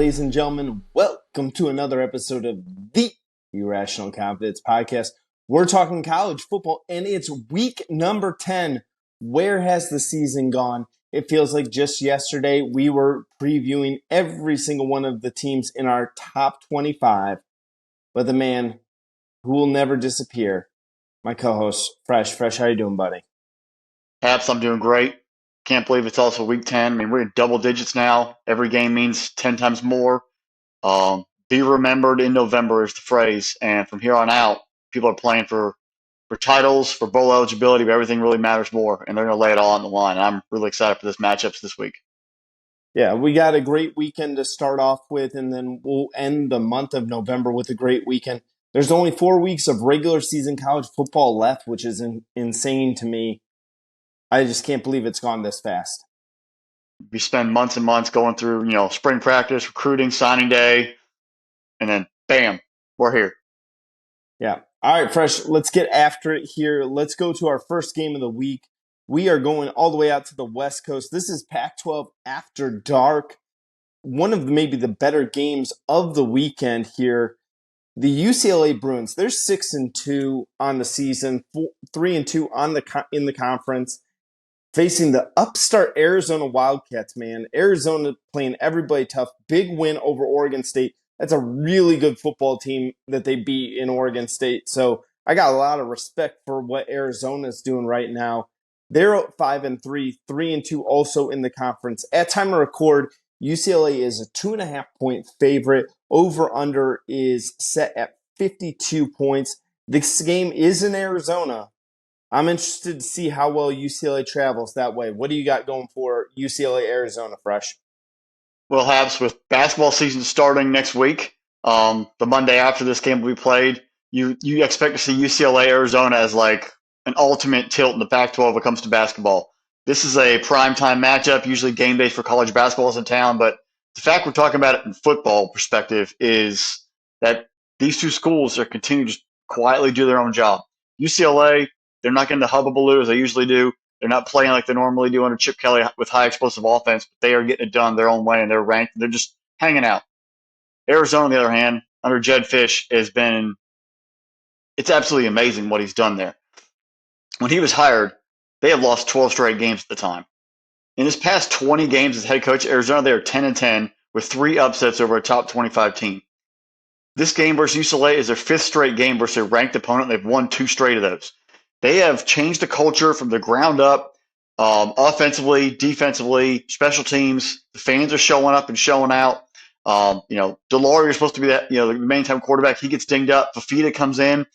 ladies and gentlemen. Welcome to another episode of the Irrational Confidence Podcast. We're talking college football, and it's week number 10. Where has the season gone? It feels like just yesterday we were previewing every single one of the teams in our top 25. But the man who will never disappear, my co-host, Fresh. How you doing, buddy? Haps, I'm doing great. Can't believe it's also week 10. I mean, we're in double digits now. Every game means 10 times more. Be remembered in November is the phrase. And from here on out, people are playing for titles, for bowl eligibility, but everything really matters more. And they're going to lay it all on the line. I'm really excited for this matchups this week. Yeah, we got a great weekend to start off with, and then we'll end the month of November with a great weekend. There's only 4 weeks of regular season college football left, which is insane to me. I just can't believe it's gone this fast. We spend months and months going through, spring practice, recruiting, signing day, and then bam, we're here. Yeah. All right, Fresh, let's get after it here. Let's go to our first game of the week. We are going all the way out to the West Coast. This is Pac-12 After Dark. One of maybe the better games of the weekend here. The UCLA Bruins, they're 6-2 on the season, 3-2 in the conference, facing the upstart Arizona Wildcats, man. Arizona playing everybody tough. Big win over Oregon State. That's a really good football team that they beat in Oregon State. So I got a lot of respect for what Arizona's doing right now. They're 5-3, 3-2 also in the conference. At time of record, UCLA is a 2.5-point favorite. Over-under is set at 52 points. This game is in Arizona. I'm interested to see how well UCLA travels that way. What do you got going for UCLA, Arizona, Fresh? Well, Habs, with basketball season starting next week, the Monday after this game will be played, you expect to see UCLA Arizona as like an ultimate tilt in the Pac-12 when it comes to basketball. This is a primetime matchup, usually game day for college basketballs in town, but the fact we're talking about it in football perspective is that these two schools are continuing to just quietly do their own job. UCLA, they're not getting the hubbubaloo as they usually do. They're not playing like they normally do under Chip Kelly with high explosive offense, but they are getting it done their own way, and they're ranked. They're just hanging out. Arizona, on the other hand, under Jed Fish, it's absolutely amazing what he's done there. When he was hired, they have lost 12 straight games at the time. In his past 20 games as head coach at Arizona, they are 10-10 with 3 upsets over a top 25 team. This game versus UCLA is their 5th straight game versus a ranked opponent. They've won 2 straight of those. They have changed the culture from the ground up, offensively, defensively, special teams. The fans are showing up and showing out. Delaurie is supposed to be the main time quarterback. He gets dinged up. Fafita comes in,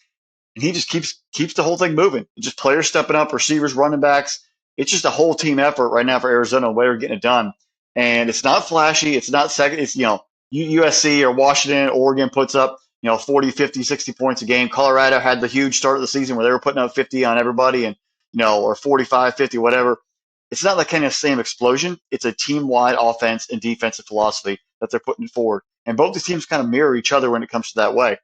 and he just keeps the whole thing moving. Just players stepping up, receivers, running backs. It's just a whole team effort right now for Arizona. Way they're getting it done, and it's not flashy. It's not second. It's USC or Washington, Oregon puts up 40, 50, 60 points a game. Colorado had the huge start of the season where they were putting up 50 on everybody and or 45, 50, whatever. It's not the kind of same explosion. It's a team-wide offense and defensive philosophy that they're putting forward. And both these teams kind of mirror each other when it comes to that way.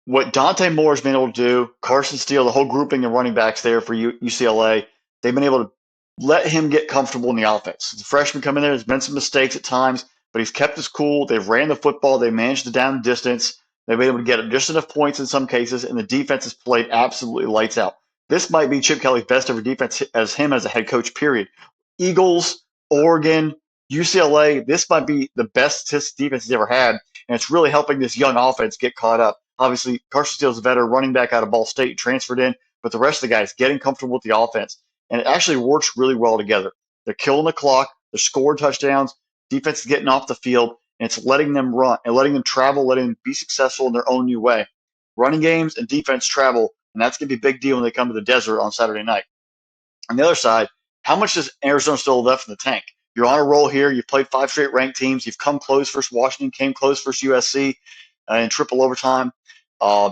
What Dante Moore has been able to do, Carson Steele, the whole grouping of running backs there for UCLA, they've been able to let him get comfortable in the offense. The freshman coming in there, there's been some mistakes at times, but he's kept his cool. They've ran the football. They managed to down the distance. They've been able to get him just enough points in some cases, and the defense has played absolutely lights out. This might be Chip Kelly's best ever defense as him as a head coach, period. Eagles, Oregon, UCLA, this might be the best defense he's ever had, and it's really helping this young offense get caught up. Obviously, Carson Steele's a veteran running back out of Ball State, transferred in, but the rest of the guys getting comfortable with the offense. And it actually works really well together. They're killing the clock. They're scoring touchdowns. Defense is getting off the field, and it's letting them run and letting them travel, letting them be successful in their own new way. Running games and defense travel, and that's going to be a big deal when they come to the desert on Saturday night. On the other side, how much does Arizona still have left in the tank? You're on a roll here. You've played 5 straight ranked teams. You've come close versus Washington, came close versus USC in triple overtime.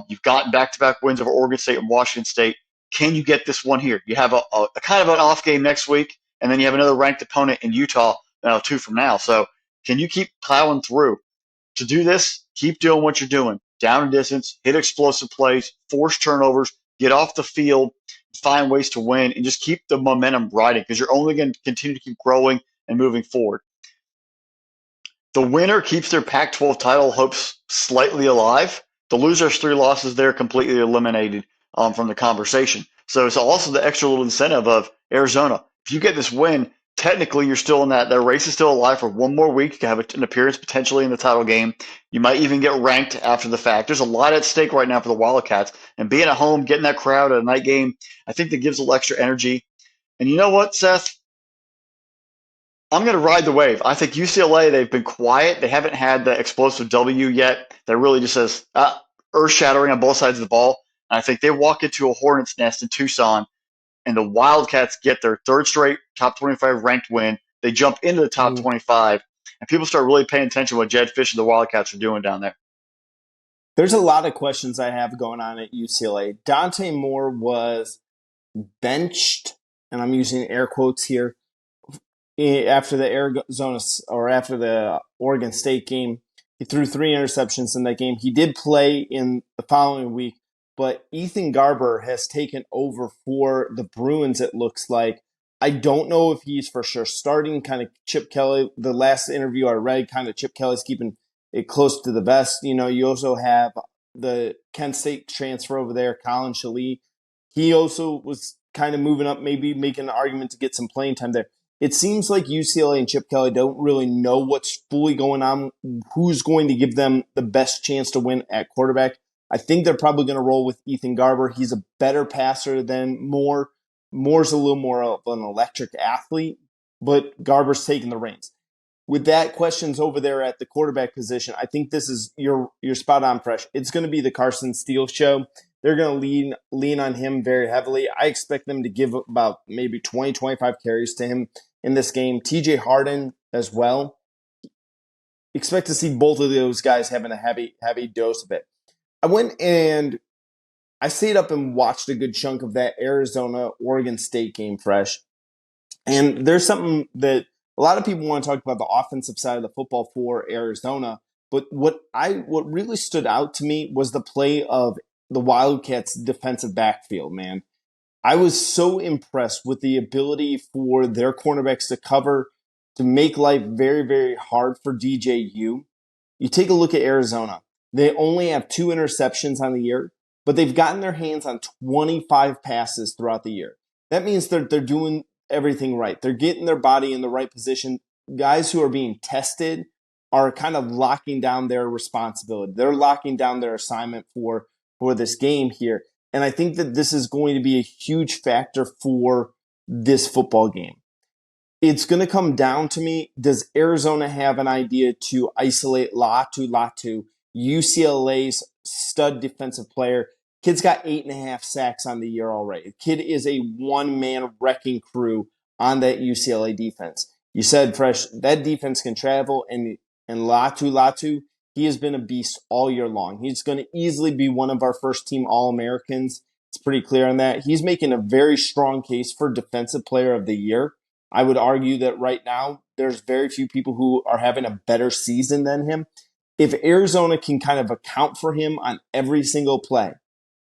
You've gotten back-to-back wins over Oregon State and Washington State. Can you get this one here? You have a kind of an off game next week, and then you have another ranked opponent in Utah 2 from now. So can you keep plowing through? To do this, keep doing what you're doing. Down and distance, hit explosive plays, force turnovers, get off the field, find ways to win, and just keep the momentum riding because you're only going to continue to keep growing and moving forward. The winner keeps their Pac-12 title hopes slightly alive. The loser's three losses there completely eliminated from the conversation. So it's also the extra little incentive of Arizona. If you get this win, technically you're still in that race is still alive for one more week. You can have an appearance potentially in the title game. You might even get ranked after the fact. There's a lot at stake right now for the Wildcats, and being at home, getting that crowd at a night game, I think that gives a little extra energy. And you know what, Seth? I'm going to ride the wave. I think UCLA, they've been quiet. They haven't had the explosive W yet that really just says earth shattering on both sides of the ball. And I think they walk into a hornet's nest in Tucson, and the Wildcats get their third straight top 25 ranked win. They jump into the top Ooh. 25, and people start really paying attention to what Jed Fish and the Wildcats are doing down there. There's a lot of questions I have going on at UCLA. Dante Moore was benched, and I'm using air quotes here, after the Arizona or after the Oregon State game. He threw 3 interceptions in that game. He did play in the following week, but Ethan Garber has taken over for the Bruins, it looks like. I don't know if he's for sure starting. Kind of Chip Kelly, the last interview I read, kind of Chip Kelly's keeping it close to the vest. You know, you also have the Kent State transfer over there, Colin Shalee. He also was kind of moving up, maybe making an argument to get some playing time there. It seems like UCLA and Chip Kelly don't really know what's fully going on, who's going to give them the best chance to win at quarterback. I think they're probably going to roll with Ethan Garber. He's a better passer than Moore. Moore's a little more of an electric athlete, but Garber's taking the reins. With that, questions over there at the quarterback position, I think this is you're spot on, Fresh. It's going to be the Carson Steele show. They're going to lean on him very heavily. I expect them to give about maybe 20, 25 carries to him in this game. TJ Harden as well. Expect to see both of those guys having a heavy dose of it. I went and I stayed up and watched a good chunk of that Arizona-Oregon State game, Fresh. And there's something that a lot of people want to talk about the offensive side of the football for Arizona. But what really stood out to me was the play of the Wildcats' defensive backfield, man. I was so impressed with the ability for their cornerbacks to cover, to make life very, very hard for DJU. You take a look at Arizona. They only have 2 interceptions on the year, but they've gotten their hands on 25 passes throughout the year. That means they're doing everything right. They're getting their body in the right position. Guys who are being tested are kind of locking down their responsibility. They're locking down their assignment for this game here. And I think that this is going to be a huge factor for this football game. It's going to come down to me, does Arizona have an idea to isolate Latu, UCLA's stud defensive player? Kid's got 8.5 sacks on the year already. Kid is a one-man wrecking crew on that UCLA defense. You said, Fresh, that defense can travel, and Latu, he has been a beast all year long. He's going to easily be one of our first-team All-Americans. It's pretty clear on that. He's making a very strong case for Defensive Player of the Year. I would argue that right now there's very few people who are having a better season than him. If Arizona can kind of account for him on every single play,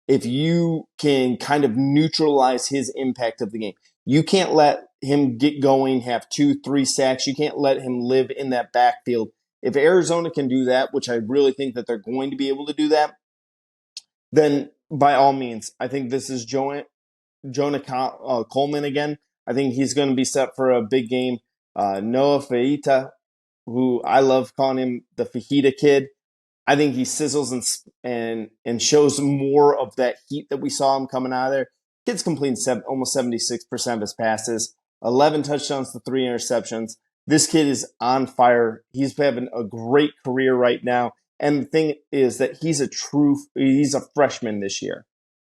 if you can kind of neutralize his impact of the game, you can't let him get going, have 2-3 sacks. You can't let him live in that backfield. If Arizona can do that, which I really think that they're going to be able to do that, then by all means, I think this is Jonah Coleman again. I think he's going to be set for a big game. Noah Fahita, who I love calling him the Fajita Kid. I think he sizzles and shows more of that heat that we saw him coming out of there. Kid's completing almost 76% of his passes, 11 touchdowns to 3 interceptions. This kid is on fire. He's having a great career right now. And the thing is that he's a freshman this year.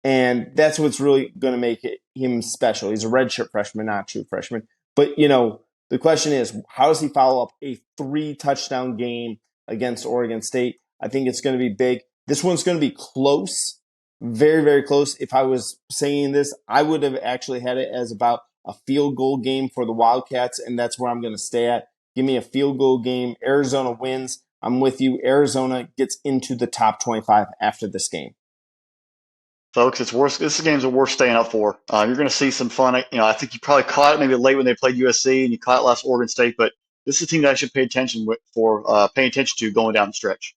And that's what's really going to make him special. He's a redshirt freshman, not a true freshman. But, the question is, how does he follow up a 3-touchdown game against Oregon State? I think it's going to be big. This one's going to be close, very, very close. If I was saying this, I would have actually had it as about a field goal game for the Wildcats, and that's where I'm going to stay at. Give me a field goal game. Arizona wins. I'm with you. Arizona gets into the top 25 after this game. Folks, it's worth. This game's worth staying up for. You're going to see some fun. I think you probably caught it maybe late when they played USC, and you caught it last Oregon State. But this is a team that I should pay attention to going down the stretch.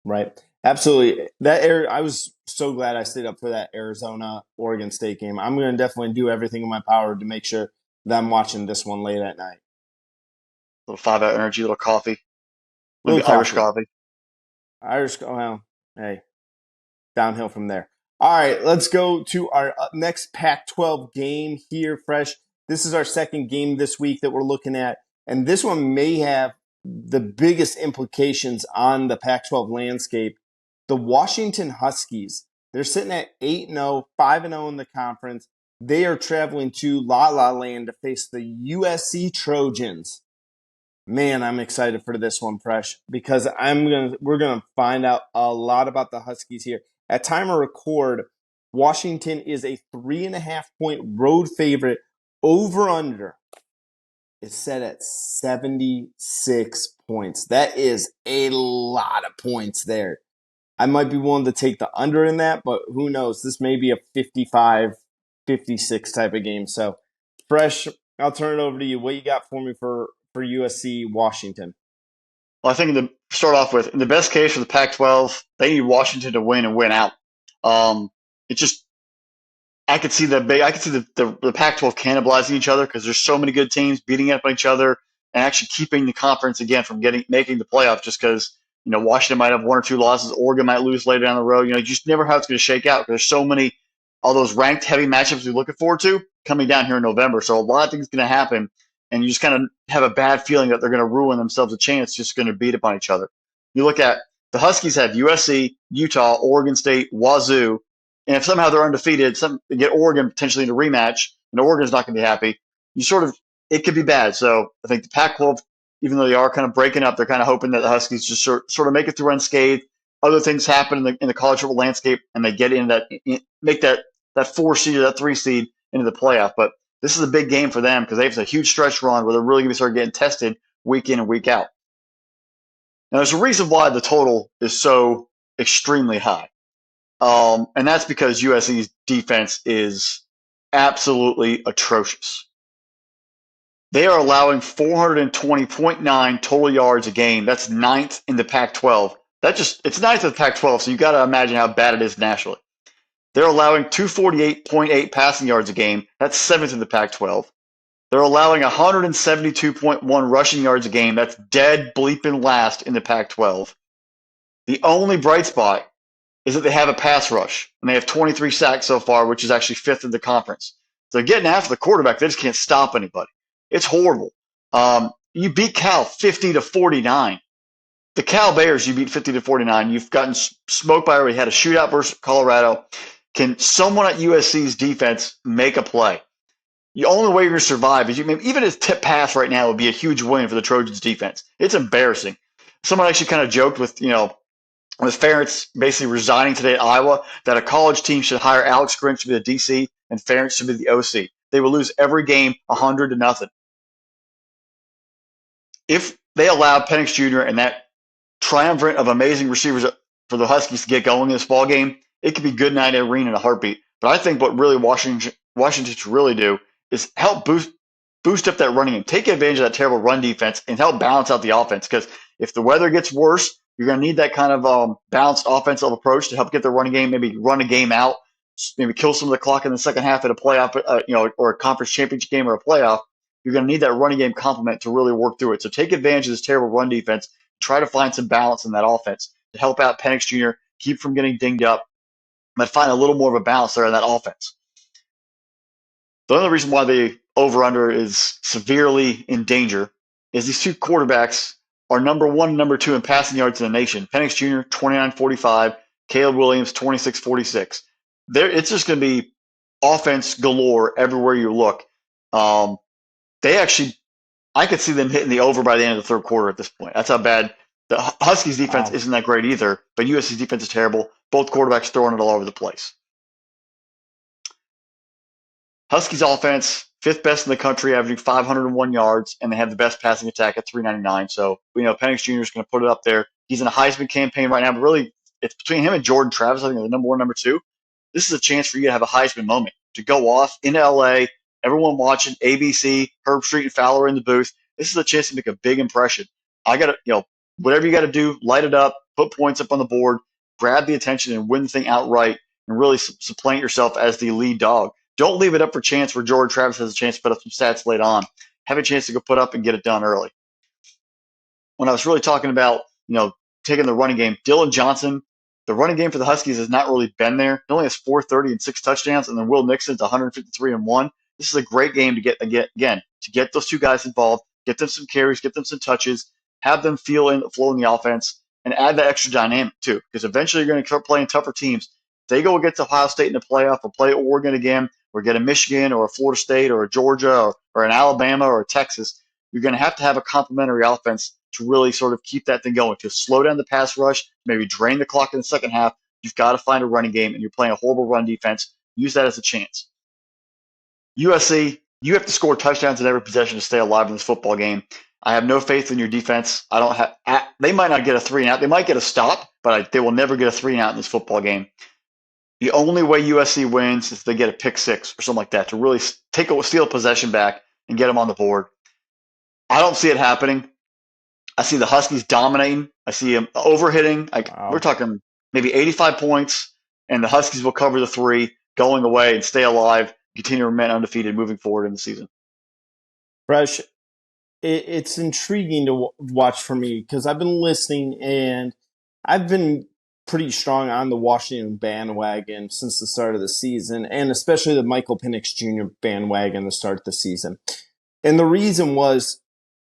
Right. Absolutely. I was so glad I stayed up for that Arizona Oregon State game. I'm going to definitely do everything in my power to make sure that I'm watching this one late at night. Little 5 hour energy, little coffee, Little maybe Irish coffee. coffee. Well, hey, downhill from there. All right, let's go to our next Pac 12 game here, Fresh. This is our second game this week that we're looking at, and this one may have the biggest implications on the Pac 12 landscape. The Washington Huskies, they're sitting at 8-0, 5-0 in the conference. They are traveling to La La Land to face the USC Trojans. Man, I'm excited for this one, Fresh, because we're gonna find out a lot about the Huskies here. At time of record, Washington is a 3.5 point road favorite. Over under is set at 76 points. That is a lot of points there. I might be willing to take the under in that, but who knows? This may be a 55, 56 type of game. So, Fresh, I'll turn it over to you. What you got for me for USC Washington? Well, I think start off with, in the best case for the Pac-12, they need Washington to win and win out. It's just I could see the Pac-12 cannibalizing each other because there's so many good teams beating up on each other and actually keeping the conference again from making the playoffs just because Washington might have one or two losses, Oregon might lose later down the road. You just never know how it's going to shake out because there's so many all those ranked heavy matchups we're looking forward to coming down here in November. So a lot of things are going to happen, and you just kind of have a bad feeling that they're going to ruin themselves a chance just going to beat up on each other. You look at the Huskies have USC, Utah, Oregon State, Wazoo. And if somehow they're undefeated, they get Oregon potentially in a rematch, and Oregon's not going to be happy. It could be bad. So I think the Pac-12, even though they are kind of breaking up, they're kind of hoping that the Huskies just sort of make it through unscathed. Other things happen in the college football landscape, and they get make that 4 seed or that 3 seed into the playoff. But this is a big game for them because they have a huge stretch run where they're really going to start getting tested week in and week out. Now, there's a reason why the total is so extremely high. And that's because USC's defense is absolutely atrocious. They are allowing 420.9 total yards a game. That's 9th in the Pac-12. It's 9th in the Pac-12, so you got to imagine how bad it is nationally. They're allowing 248.8 passing yards a game. That's 7th in the Pac-12. They're allowing 172.1 rushing yards a game. That's dead bleeping last in the Pac-12. The only bright spot is that they have a pass rush, and they have 23 sacks so far, which is actually 5th in the conference. So they're getting after the quarterback. They just can't stop anybody. It's horrible. You beat Cal 50-49. The Cal Bears, you beat 50-49. You've gotten smoked by already. Had a shootout versus Colorado. Can someone at USC's defense make a play? The only way you're going to survive is even a tip pass right now would be a huge win for the Trojans defense. It's embarrassing. Someone actually kind of joked with Ferentz basically resigning today at Iowa, that a college team should hire Alex Grinch to be the DC and Ferentz should be the OC. They will lose every game 100-0. If they allowed Penix Jr. and that triumvirate of amazing receivers for the Huskies to get going in this ball game, it could be good night Irene in a heartbeat. But I think what really Washington should really do is help boost up that running game, take advantage of that terrible run defense, and help balance out the offense. Because if the weather gets worse, you're going to need that kind of balanced offensive approach to help get the running game, maybe run a game out, maybe kill some of the clock in the second half at a playoff, or a conference championship game or a playoff. You're going to need that running game complement to really work through it. So take advantage of this terrible run defense. Try to find some balance in that offense to help out Penix Jr., keep from getting dinged up, but find a little more of a balance there in that offense. The only reason why the over-under is severely in danger is these two quarterbacks are number 1 and number 2 in passing yards in the nation. Penix Jr., 29.45, Caleb Williams, 26.46. It's just going to be offense galore everywhere you look. I could see them hitting the over by the end of the third quarter at this point. That's how bad. The Huskies defense isn't that great either, but USC's defense is terrible. Both quarterbacks throwing it all over the place. Huskies offense, 5th best in the country, averaging 501 yards, and they have the best passing attack at 399. So we know Penix Jr. is going to put it up there. He's in a Heisman campaign right now, but really it's between him and Jordan Travis. I think they're the number 1, number 2. This is a chance for you to have a Heisman moment, to go off in LA, everyone watching, ABC, Herb Street and Fowler in the booth. This is a chance to make a big impression. I got to, whatever you got to do, light it up, put points up on the board, grab the attention, and win the thing outright, and really supplant yourself as the lead dog. Don't leave it up for chance where Jordan Travis has a chance to put up some stats late on. Have a chance to go put up and get it done early. When I was really talking about, taking the running game, Dylan Johnson, the running game for the Huskies has not really been there. He only has 430 and 6 touchdowns, and then Will Nixon's 153 and 1. This is a great game to get those two guys involved, get them some carries, get them some touches, have them feel in flow in the offense, and add that extra dynamic too. Because eventually you're going to start playing tougher teams. If they go against Ohio State in the playoff, or play Oregon again, or get a Michigan or a Florida State or a Georgia or an Alabama or a Texas, you're going to have a complementary offense to really sort of keep that thing going, to slow down the pass rush, maybe drain the clock in the second half. You've got to find a running game, and you're playing a horrible run defense. Use that as a chance. USC, you have to score touchdowns in every possession to stay alive in this football game. I have no faith in your defense. They might not get a 3-and-out. They might get a stop, but they will never get a 3-and-out in this football game. The only way USC wins is if they get a pick six or something like that to really steal possession back and get them on the board. I don't see it happening. I see the Huskies dominating. I see them overhitting. We're talking maybe 85 points, and the Huskies will cover the 3, going away and stay alive, continue to remain undefeated moving forward in the season. Fresh, it's intriguing to watch for me because I've been listening, and I've been pretty strong on the Washington bandwagon since the start of the season, and especially the Michael Penix Jr. bandwagon to start the season. And the reason was,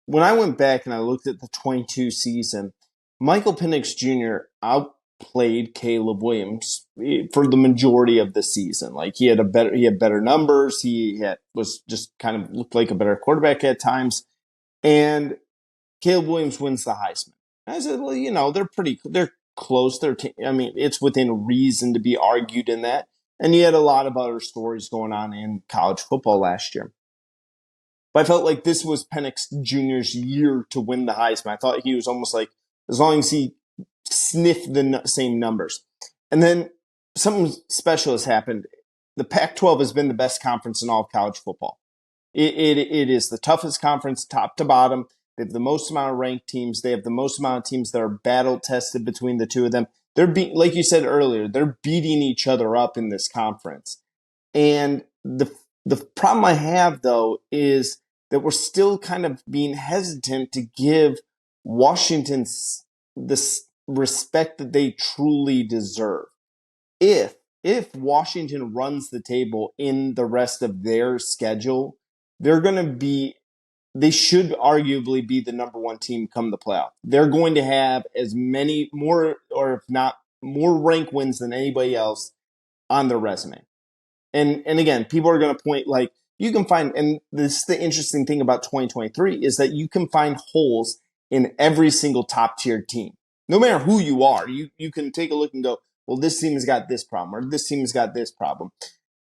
when I went back and I looked at the 22 season, Michael Penix Jr. outplayed Caleb Williams for the majority of the season. Like, he had better numbers. Was just kind of looked like a better quarterback at times. And Caleb Williams wins the Heisman. And I said, well, they're close. It's within reason to be argued in that. And he had a lot of other stories going on in college football last year. But I felt like this was Penix Jr.'s year to win the Heisman. I thought he was almost like, as long as he sniffed the same numbers. And then something special has happened. The Pac-12 has been the best conference in all of college football. It is the toughest conference, top to bottom. They have the most amount of ranked teams. They have the most amount of teams that are battle-tested between the two of them. Like you said earlier, they're beating each other up in this conference. And the problem I have, though, is that we're still kind of being hesitant to give Washington the respect that they truly deserve. If Washington runs the table in the rest of their schedule, they should arguably be the number one team come the playoff. They're going to have as many more, or if not more, rank wins than anybody else on their resume. And again, people are going to point, like, you can find, and this is the interesting thing about 2023, is that you can find holes in every single top tier team. No matter who you are, you can take a look and go, well, this team has got this problem, or this team has got this problem.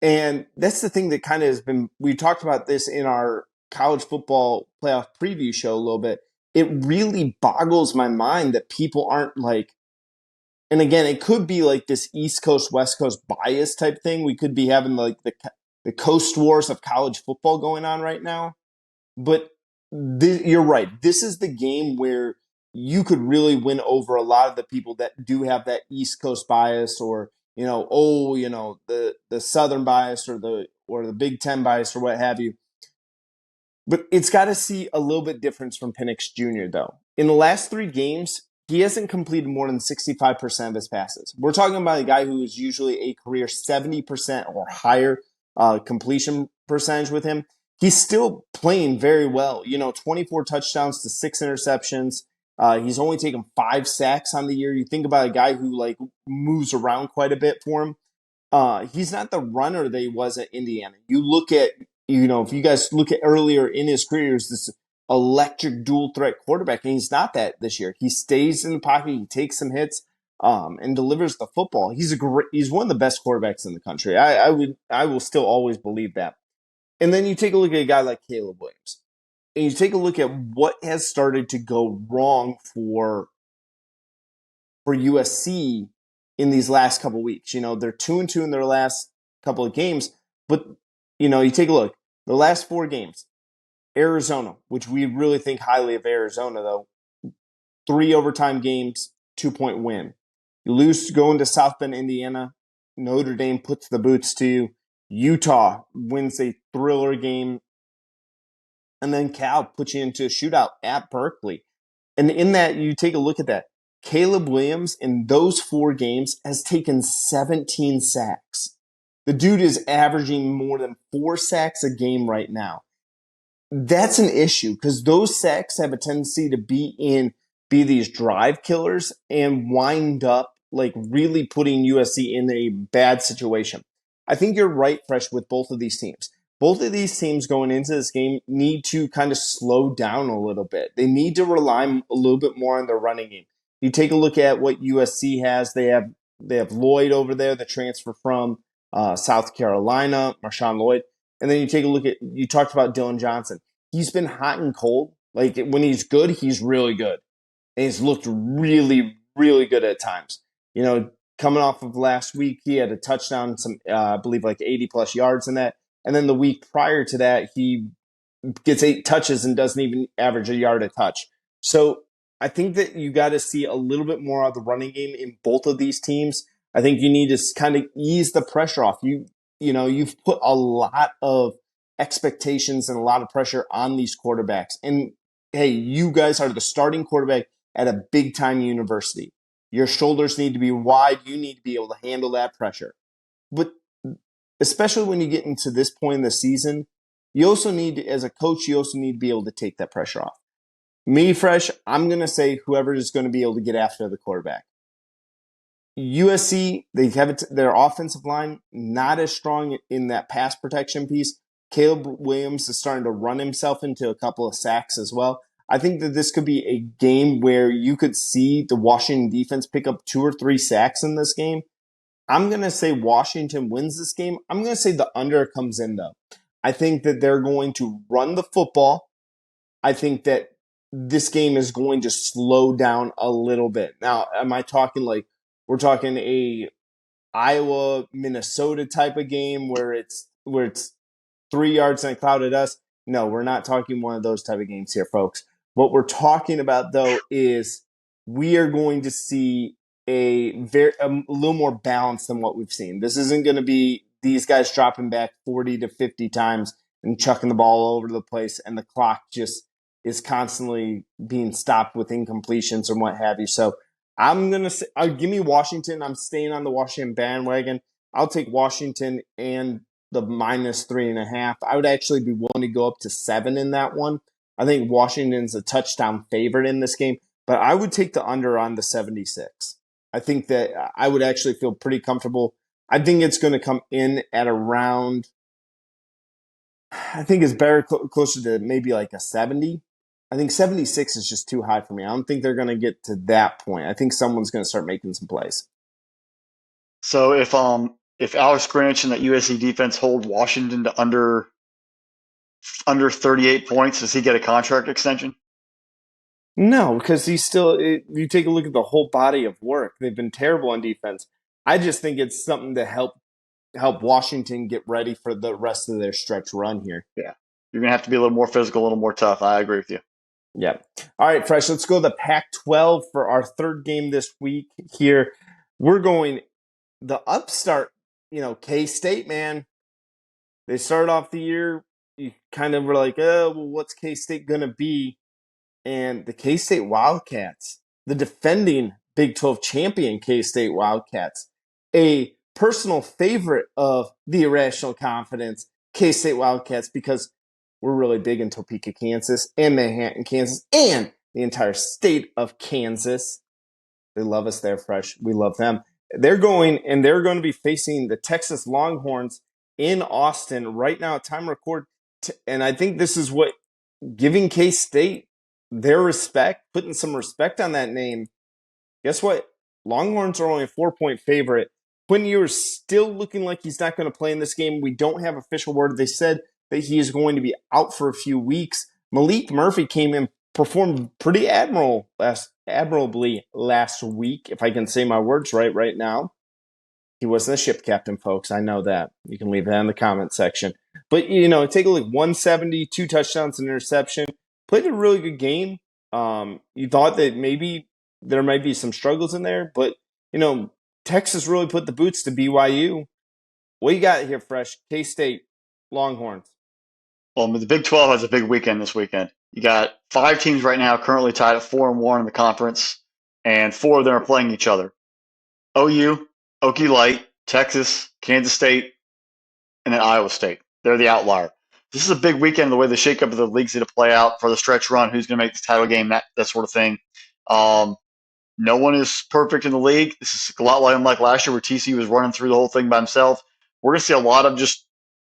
And that's the thing that kind of has been, we talked about this in our college football playoff preview show a little bit. It really boggles my mind that people aren't like, and again, it could be like this East Coast, West Coast bias type thing. We could be having like the coast wars of college football going on right now. But you're right. This is the game where you could really win over a lot of the people that do have that East Coast bias, or the Southern bias, or the Big Ten bias, or what have you. But it's got to see a little bit difference from Penix Jr. though. In the last 3 games, he hasn't completed more than 65% of his passes. We're talking about a guy who is usually a career 70% or higher completion percentage with him. He's still playing very well. 24 touchdowns to 6 interceptions. He's only taken 5 sacks on the year. You think about a guy who like moves around quite a bit for him. He's not the runner that he was at Indiana. You look at, if you guys look at earlier in his career, he's this electric dual threat quarterback, and he's not that this year. He stays in the pocket, he takes some hits, and delivers the football. He's one of the best quarterbacks in the country. I will still always believe that. And then you take a look at a guy like Caleb Williams, and you take a look at what has started to go wrong for USC in these last couple of weeks. They're 2-2 in their last couple of games, but you take a look. The last 4 games, Arizona, which we really think highly of Arizona, though. 3 overtime games, 2-point win. You lose going to South Bend, Indiana. Notre Dame puts the boots to you. Utah wins a thriller game. And then Cal puts you into a shootout at Berkeley. And in that, you take a look at that. Caleb Williams in those 4 games has taken 17 sacks. The dude is averaging more than 4 sacks a game right now. That's an issue because those sacks have a tendency to be these drive killers and wind up like really putting USC in a bad situation. I think you're right, Fresh, with both of these teams. Both of these teams going into this game need to kind of slow down a little bit. They need to rely a little bit more on their running game. You take a look at what USC has. They have Lloyd over there, the transfer from South Carolina, Marshawn Lloyd. And then you take a look at, you talked about Dylan Johnson. He's been hot and cold. Like when he's good, he's really good. And he's looked really, really good at times. You know, coming off of last week, he had a touchdown, I believe like 80 plus yards in that. And then the week prior to that, he gets 8 touches and doesn't even average a yard a touch. So I think that you got to see a little bit more of the running game in both of these teams. I think you need to kind of ease the pressure off. You've put a lot of expectations and a lot of pressure on these quarterbacks. And hey, you guys are the starting quarterback at a big time university. Your shoulders need to be wide. You need to be able to handle that pressure. But especially when you get into this point in the season, you also need, as a coach, you also need to be able to take that pressure off. Me, Fresh, I'm going to say whoever is going to be able to get after the quarterback. USC, they have their offensive line not as strong in that pass protection piece. Caleb Williams is starting to run himself into a couple of sacks as well. I think that this could be a game where you could see the Washington defense pick up 2 or 3 sacks in this game. I'm going to say Washington wins this game. I'm going to say the under comes in, though. I think that they're going to run the football. I think that this game is going to slow down a little bit. Now, am I talking like we're talking a Iowa, Minnesota type of game where it's 3 yards and a cloud of dust? No, we're not talking one of those type of games here, folks. What we're talking about, though, is we are going to see a little more balance than what we've seen. This isn't going to be these guys dropping back 40 to 50 times and chucking the ball all over the place, and the clock just is constantly being stopped with incompletions and what have you. So I'm going to say, give me Washington. I'm staying on the Washington bandwagon. I'll take Washington and the -3.5. I would actually be willing to go up to 7 in that one. I think Washington's a touchdown favorite in this game, but I would take the under on the 76. I think that I would actually feel pretty comfortable. I think it's going to come in at around, I think it's better closer to maybe like a 70. I think 76 is just too high for me. I don't think they're going to get to that point. I think someone's going to start making some plays. So if Alex Grinch and that USC defense hold Washington to under 38 points, does he get a contract extension? No, because you take a look at the whole body of work. They've been terrible on defense. I just think it's something to help Washington get ready for the rest of their stretch run here. Yeah. You're going to have to be a little more physical, a little more tough. I agree with you. Yeah. All right, Fresh, let's go to the Pac-12 for our third game this week here. We're going the upstart, K-State, man. They started off the year, you kind of were like, oh, well, what's K-State going to be? And the K-State Wildcats, the defending Big 12 champion K-State Wildcats, a personal favorite of the Irrational Confidence K-State Wildcats, because we're really big in Topeka, Kansas, and Manhattan, Kansas, and the entire state of Kansas. They love us there, Fresh. We love them. They're going to be facing the Texas Longhorns in Austin right now at time record. And I think this is what giving K-State their respect, putting some respect on that name. Guess what? Longhorns are only a 4-point favorite. Quinn Ewers still looking like he's not going to play in this game. We don't have official word. They said that he is going to be out for a few weeks. Malik Murphy came in, performed pretty admirably last week, if I can say my words right now. He wasn't a ship captain, folks. I know that. You can leave that in the comment section. But take a look, 170, 2 touchdowns, and interception. Played a really good game. You thought that maybe there might be some struggles in there, but Texas really put the boots to BYU. What you got here, Fresh? K-State, Longhorns. Well, the Big 12 has a big weekend this weekend. You got 5 teams right now currently tied at 4-1 in the conference, and 4 of them are playing each other. OU, Okie Light, Texas, Kansas State, and then Iowa State. They're the outlier. This is a big weekend, the way the shakeup of the league's going to play out for the stretch run, who's going to make the title game, that sort of thing. No one is perfect in the league. This is a lot like last year where TCU was running through the whole thing by himself. We're going to see a lot of just,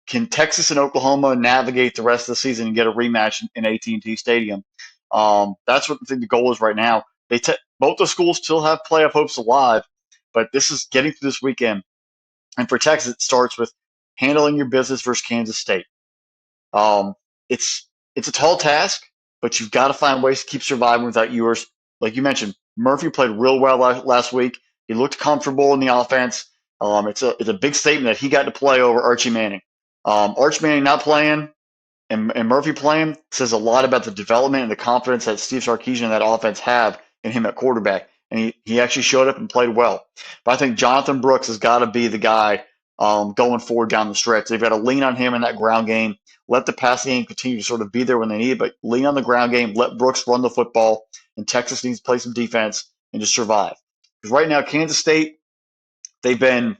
can Texas and Oklahoma navigate the rest of the season and get a rematch in AT&T Stadium? That's what I think the goal is right now. Both the schools still have playoff hopes alive, but this is getting through this weekend. And for Texas, it starts with handling your business versus Kansas State. It's a tall task, but you've got to find ways to keep surviving without yours. Like you mentioned, Murphy played real well last week. He looked comfortable in the offense. It's a big statement that he got to play over Archie Manning. Archie Manning not playing and Murphy playing says a lot about the development and the confidence that Steve Sarkisian and that offense have in him at quarterback. And he actually showed up and played well. But I think Jonathan Brooks has got to be the guy going forward down the stretch. They've got to lean on him in that ground game. Let the passing game continue to sort of be there when they need it, but lean on the ground game. Let Brooks run the football, and Texas needs to play some defense and just survive. Because right now, Kansas State, they've been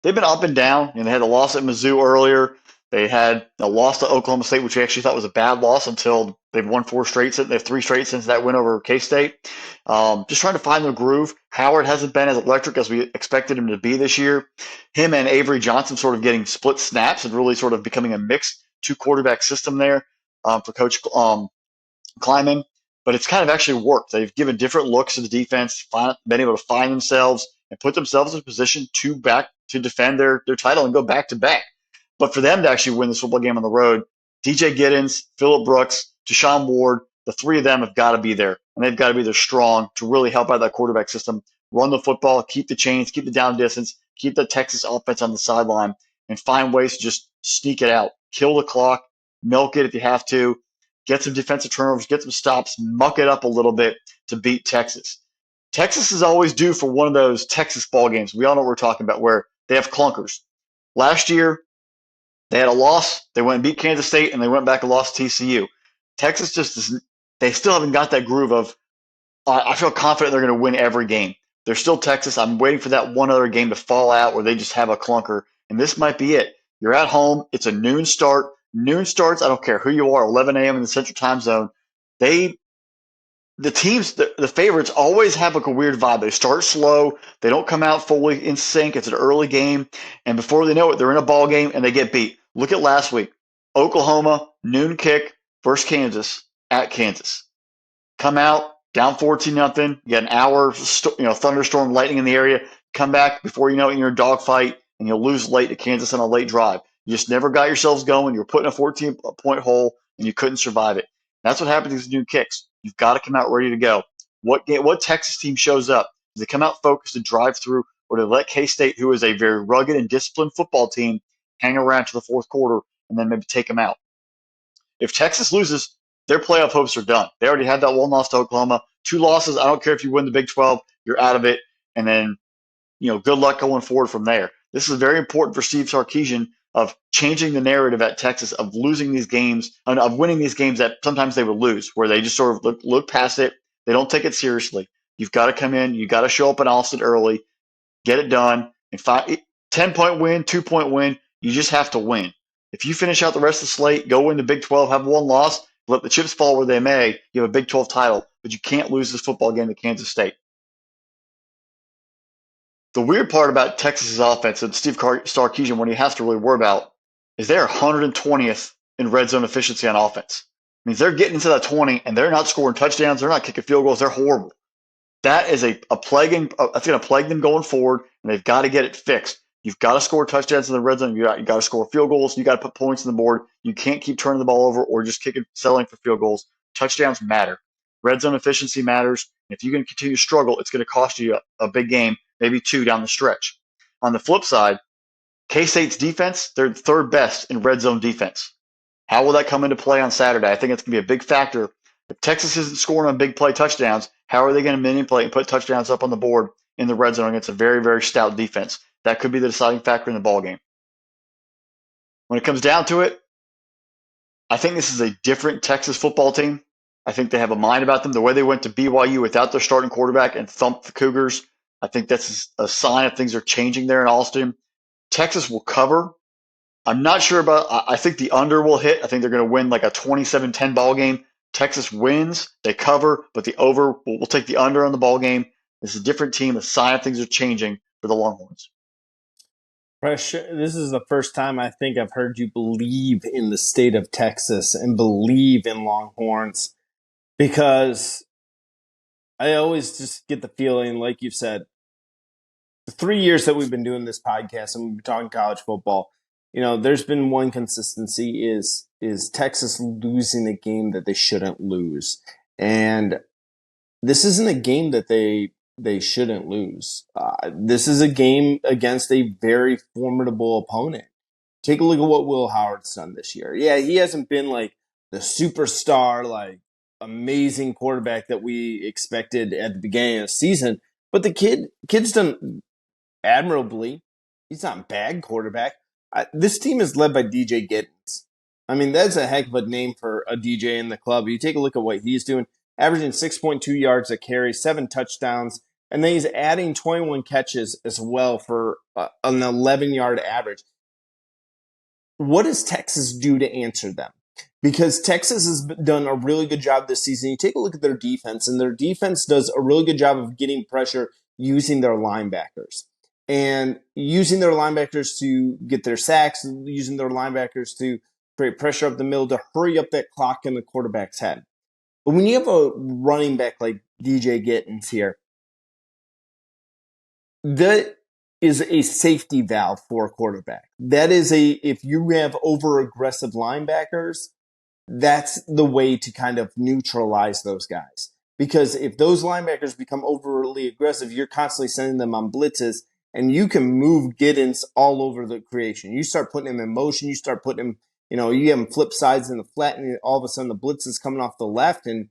up and down, and they had a loss at Mizzou earlier. They had a loss to Oklahoma State, which we actually thought was a bad loss until they've won 4 straight. They have 3 straight since that win over K-State. Just trying to find their groove. Howard hasn't been as electric as we expected him to be this year. Him and Avery Johnson sort of getting split snaps and really sort of becoming a mixed 2-quarterback system there for Coach Kleiman. But it's kind of actually worked. They've given different looks to the defense, been able to find themselves and put themselves in a position to defend their title and go back to back. But for them to actually win this football game on the road, DJ Giddens, Phillip Brooks, Deshaun Ward, the 3 of them have got to be there. And they've got to be there strong to really help out that quarterback system, run the football, keep the chains, keep the down distance, keep the Texas offense on the sideline, and find ways to just sneak it out, kill the clock, milk it if you have to, get some defensive turnovers, get some stops, muck it up a little bit to beat Texas. Texas is always due for one of those Texas ball games. We all know what we're talking about, where they have clunkers. Last year, they had a loss. They went and beat Kansas State, and they went back and lost to TCU. Texas they still haven't got that groove of, I feel confident they're going to win every game. They're still Texas. I'm waiting for that one other game to fall out where they just have a clunker, and this might be it. You're at home. It's a noon start. Noon starts, I don't care who you are, 11 a.m. in the Central Time Zone. The teams, the favorites always have like a weird vibe. They start slow. They don't come out fully in sync. It's an early game. And before they know it, they're in a ball game and they get beat. Look at last week. Oklahoma, noon kick versus Kansas at Kansas. Come out, down 14-0. You got an hour, thunderstorm, lightning in the area. Come back before you know it, you're in a dogfight and you'll lose late to Kansas on a late drive. You just never got yourselves going. You were put in a 14-point hole and you couldn't survive it. That's what happens with these noon kicks. You've got to come out ready to go. What Texas team shows up? Do they come out focused and drive through, or do they let K-State, who is a very rugged and disciplined football team, hang around to the fourth quarter and then maybe take them out? If Texas loses, their playoff hopes are done. They already had that one loss to Oklahoma. 2 losses. I don't care if you win the Big 12. You're out of it. And then, good luck going forward from there. This is very important for Steve Sarkisian of changing the narrative at Texas, of losing these games, and of winning these games that sometimes they would lose, where they just sort of look past it. They don't take it seriously. You've got to come in. You've got to show up in Austin early, get it done, and 10-point win, 2-point win. You just have to win. If you finish out the rest of the slate, go win the Big 12, have one loss, let the chips fall where they may, you have a Big 12 title, but you can't lose this football game to Kansas State. The weird part about Texas's offense and Steve Sarkisian, what he has to really worry about, is they're 120th in red zone efficiency on offense. I mean, they're getting into that 20, and they're not scoring touchdowns. They're not kicking field goals. They're horrible. That is that's going to plague them going forward, and they've got to get it fixed. You've got to score touchdowns in the red zone. You got to score field goals. You got to put points on the board. You can't keep turning the ball over or just settling for field goals. Touchdowns matter. Red zone efficiency matters. If you can continue to struggle, it's going to cost you a big game, maybe 2 down the stretch. On the flip side, K-State's defense, they're third best in red zone defense. How will that come into play on Saturday? I think it's going to be a big factor. If Texas isn't scoring on big play touchdowns, how are they going to manipulate and put touchdowns up on the board in the red zone against a very, very stout defense? That could be the deciding factor in the ball game. When it comes down to it, I think this is a different Texas football team. I think they have a mind about them. The way they went to BYU without their starting quarterback and thumped the Cougars, I think that's a sign of things are changing there in Austin. Texas will cover. I'm not sure about. I think the under will hit. I think they're going to win like a 27-10 ball game. Texas wins, they cover, but the over will take the under on the ball game. It's a different team. The sign of things are changing for the Longhorns. Fresh, this is the first time I think I've heard you believe in the state of Texas and believe in Longhorns, because I always just get the feeling, like you've said, the 3 years that we've been doing this podcast and we've been talking college football, there's been one consistency is Texas losing a game that they shouldn't lose. And this isn't a game that they shouldn't lose. This is a game against a very formidable opponent. Take a look at what Will Howard's done this year. Yeah, he hasn't been like the superstar, like amazing quarterback that we expected at the beginning of the season, but the kid's done admirably. He's not a bad quarterback. This team is led by DJ Giddens. I mean, that's a heck of a name for a DJ in the club. You take a look at what he's doing, averaging 6.2 yards a carry, 7 touchdowns, and then he's adding 21 catches as well for an 11-yard average. What does Texas do to answer them? Because Texas has done a really good job this season. You take a look at their defense, and their defense does a really good job of getting pressure using their linebackers. And using their linebackers to get their sacks, using their linebackers to create pressure up the middle to hurry up that clock in the quarterback's head. But when you have a running back like DJ Gittens here, that is a safety valve for a quarterback. That is if you have over aggressive linebackers, that's the way to kind of neutralize those guys. Because if those linebackers become overly aggressive, you're constantly sending them on blitzes, and you can move Giddens all over the creation. You start putting him in motion, you start putting him, you have him flip sides in the flat, and all of a sudden the blitz is coming off the left and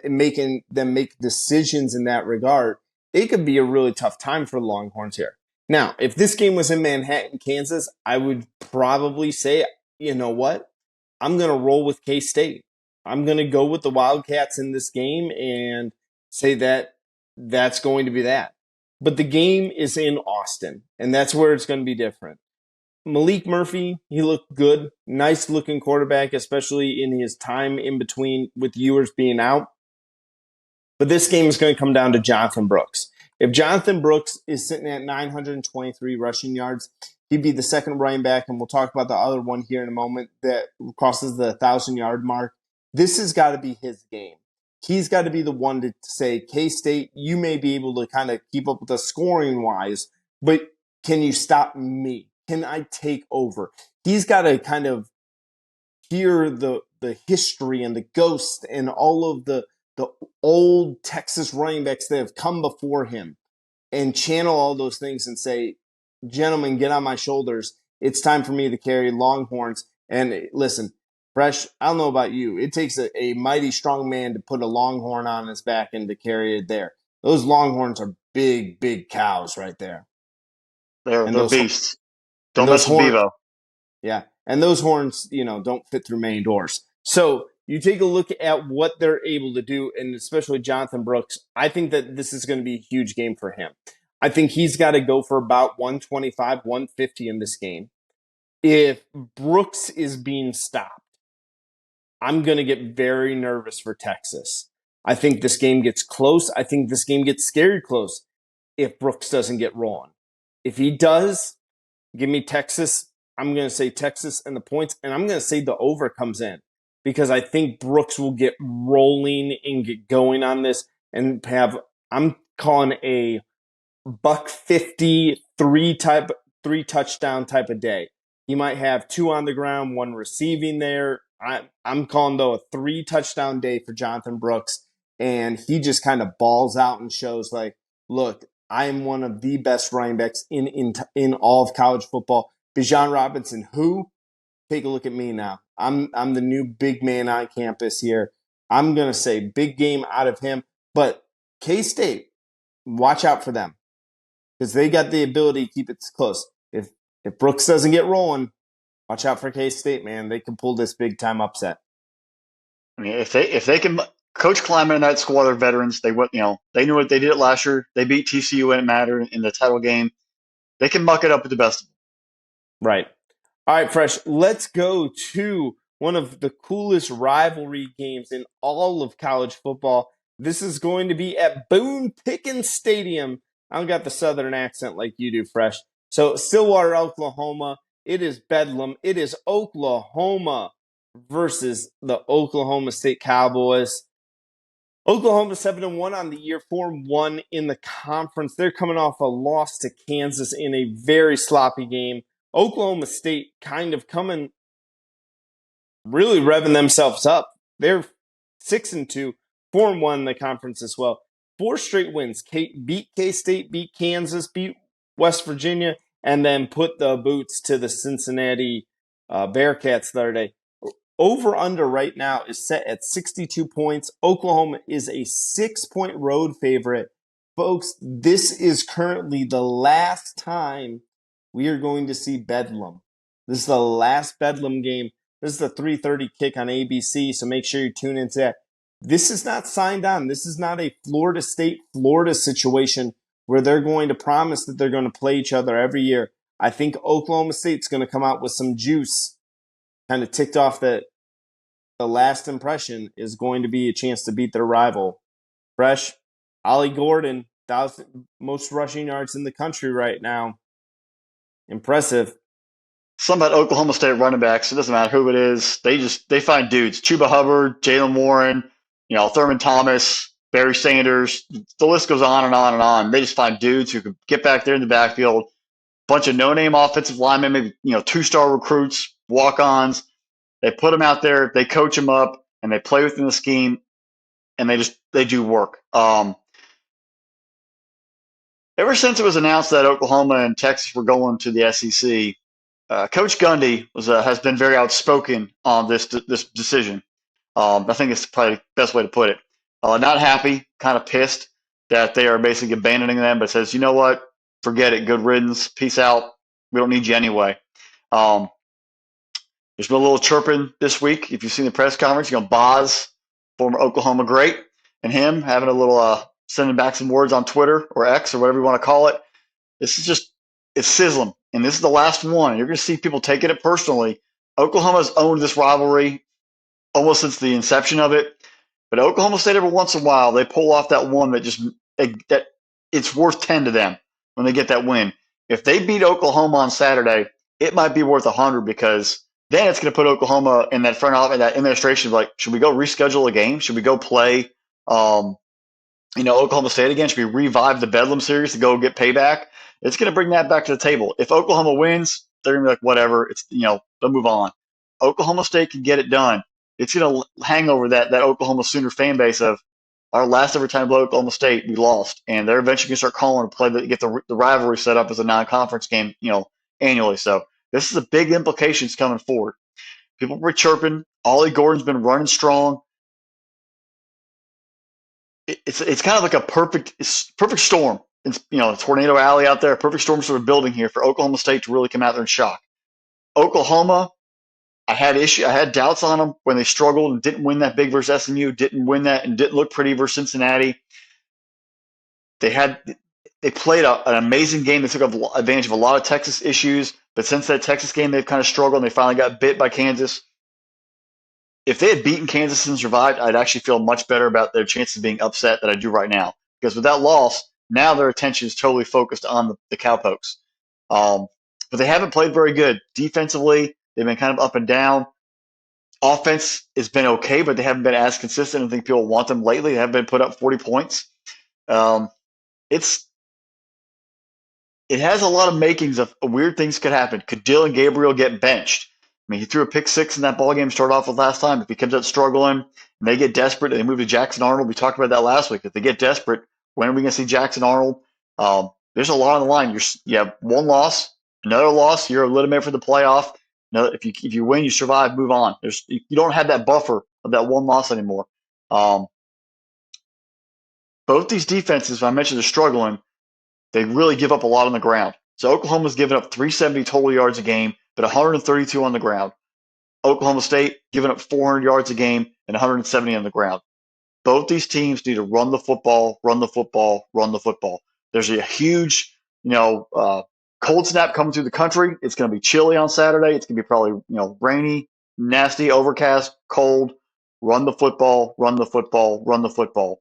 making them make decisions in that regard. It could be a really tough time for the Longhorns here. Now, if this game was in Manhattan, Kansas, I would probably say, you know what? I'm going to roll with K-State. I'm going to go with the Wildcats in this game and say that that's going to be that. But the game is in Austin, and that's where it's going to be different. Malik Murphy, he looked good. Nice looking quarterback, especially in his time in between with Ewers being out. But this game is going to come down to Jonathan Brooks. If Jonathan Brooks is sitting at 923 rushing yards, he'd be the second running back, and we'll talk about the other one here in a moment that crosses the 1,000-yard mark. This has got to be his game. He's got to be the one to say, K-State, you may be able to kind of keep up with us scoring-wise, but can you stop me? Can I take over? He's got to kind of hear the history and the ghost and all of the old Texas running backs that have come before him and channel all those things and say, gentlemen, get on my shoulders. It's time for me to carry Longhorns. And listen, Fresh, I don't know about you. It takes a mighty strong man to put a Longhorn on his back and to carry it there. Those Longhorns are big, big cows right there. They're beasts. Don't those mess with Bevo. Yeah. And those horns, don't fit through many doors. So you take a look at what they're able to do, and especially Jonathan Brooks. I think that this is going to be a huge game for him. I think he's got to go for about 125, 150 in this game. If Brooks is being stopped, I'm going to get very nervous for Texas. I think this game gets close. I think this game gets scary close if Brooks doesn't get rolling. If he does, give me Texas. I'm going to say Texas and the points, and I'm going to say the over comes in because I think Brooks will get rolling and get going on this and I'm calling a $150, three touchdown type of day. He might have 2 on the ground, 1 receiving there. I'm calling, though, a 3 touchdown day for Jonathan Brooks, and he just kind of balls out and shows like, look, I am one of the best running backs in all of college football. Bijan Robinson, who? Take a look at me now. I'm the new big man on campus here. I'm going to say big game out of him. But K-State, watch out for them because they got the ability to keep it close. If Brooks doesn't get rolling, watch out for K-State, man. They can pull this big time upset. I mean, if they can, Coach Kleiman and that squad are veterans. They they knew what they did it last year. They beat TCU when it mattered in the title game. They can muck it up with the best of them. Right. All right, Fresh. Let's go to one of the coolest rivalry games in all of college football. This is going to be at Boone Pickens Stadium. I don't got the southern accent like you do, Fresh. So Stillwater, Oklahoma. It is Bedlam. It is Oklahoma versus the Oklahoma State Cowboys. Oklahoma 7-1 on the year, 4-1 in the conference. They're coming off a loss to Kansas in a very sloppy game. Oklahoma State kind of coming, really revving themselves up. They're 6-2, 4-1 in the conference as well. 4 straight wins. Beat K-State, beat Kansas, beat West Virginia, and then put the boots to the Cincinnati Bearcats the other day. Over-under right now is set at 62 points. Oklahoma is a 6-point road favorite. Folks, this is currently the last time we are going to see Bedlam. This is the last Bedlam game. This is the 3:30 kick on ABC, so make sure you tune into that. This is not signed on. This is not a Florida State-Florida situation where they're going to promise that they're going to play each other every year. I think Oklahoma State's going to come out with some juice, kind of ticked off that the last impression is going to be a chance to beat their rival. Fresh, Ollie Gordon, 1,000 most rushing yards in the country right now. Impressive. Some about Oklahoma State running backs. It doesn't matter who it is. They find dudes. Chuba Hubbard, Jalen Warren, Thurman Thomas, Barry Sanders. The list goes on and on and on. They just find dudes who can get back there in the backfield. Bunch of no-name offensive linemen, maybe 2-star recruits, walk-ons. They put them out there. They coach them up, and they play within the scheme, and they do work. Ever since it was announced that Oklahoma and Texas were going to the SEC, Coach Gundy has been very outspoken on this decision. I think it's probably the best way to put it. Not happy, kind of pissed that they are basically abandoning them, but says, you know what? Forget it. Good riddance. Peace out. We don't need you anyway. There's been a little chirping this week. If you've seen the press conference, Boz, former Oklahoma great, and him having a little sending back some words on Twitter or X or whatever you want to call it. This is just, it's sizzling. And this is the last one. You're going to see people taking it personally. Oklahoma's owned this rivalry almost since the inception of it. But Oklahoma State, every once in a while, they pull off that one that it's worth 10 to them when they get that win. If they beat Oklahoma on Saturday, it might be worth 100 because then it's going to put Oklahoma in that front office, that administration, like, should we go reschedule a game? Should we go play Oklahoma State again? Should we revive the Bedlam Series to go get payback? It's going to bring that back to the table. If Oklahoma wins, they're going to be like, whatever. It's they'll move on. Oklahoma State can get it done. It's going to hang over that Oklahoma Sooner fan base of our last ever time to play Oklahoma State, we lost, and they're eventually going to start calling to play get the rivalry set up as a non-conference game, annually. So this is a big implications coming forward. People were chirping. Ollie Gordon's been running strong. It's kind of like a perfect storm. It's Tornado Alley out there, a perfect storm sort of building here for Oklahoma State to really come out there and shock. Oklahoma, I had doubts on them when they struggled and didn't win that big versus SMU, didn't win that and didn't look pretty versus Cincinnati. They played an amazing game. They took advantage of a lot of Texas issues, but since that Texas game, they've kind of struggled and they finally got bit by Kansas. If they had beaten Kansas and survived, I'd actually feel much better about their chances of being upset than I do right now. Because with that loss, now their attention is totally focused on the Cowpokes. But they haven't played very good. Defensively, they've been kind of up and down. Offense has been okay, but they haven't been as consistent. I think people want them lately. They haven't been put up 40 points. It has a lot of makings of weird things could happen. Could Dylan Gabriel get benched? I mean, he threw a pick six in that ball game to start off with last time. If he comes out struggling and they get desperate and they move to Jackson Arnold, we talked about that last week. If they get desperate, when are we going to see Jackson Arnold? There's a lot on the line. You have one loss. Another loss, you're eliminated for the playoff. No, if you win, you survive, move on. You don't have that buffer of that one loss anymore. Um, both these defenses, I mentioned, are struggling. They really give up a lot on the ground. So Oklahoma's given up 370 total yards a game, but 132 on the ground. Oklahoma State giving up 400 yards a game and 170 on the ground. Both these teams need to run the football, run the football, run the football. There's a huge, cold snap coming through the country. It's going to be chilly on Saturday. It's going to be probably, rainy, nasty, overcast, cold. Run the football, run the football, run the football.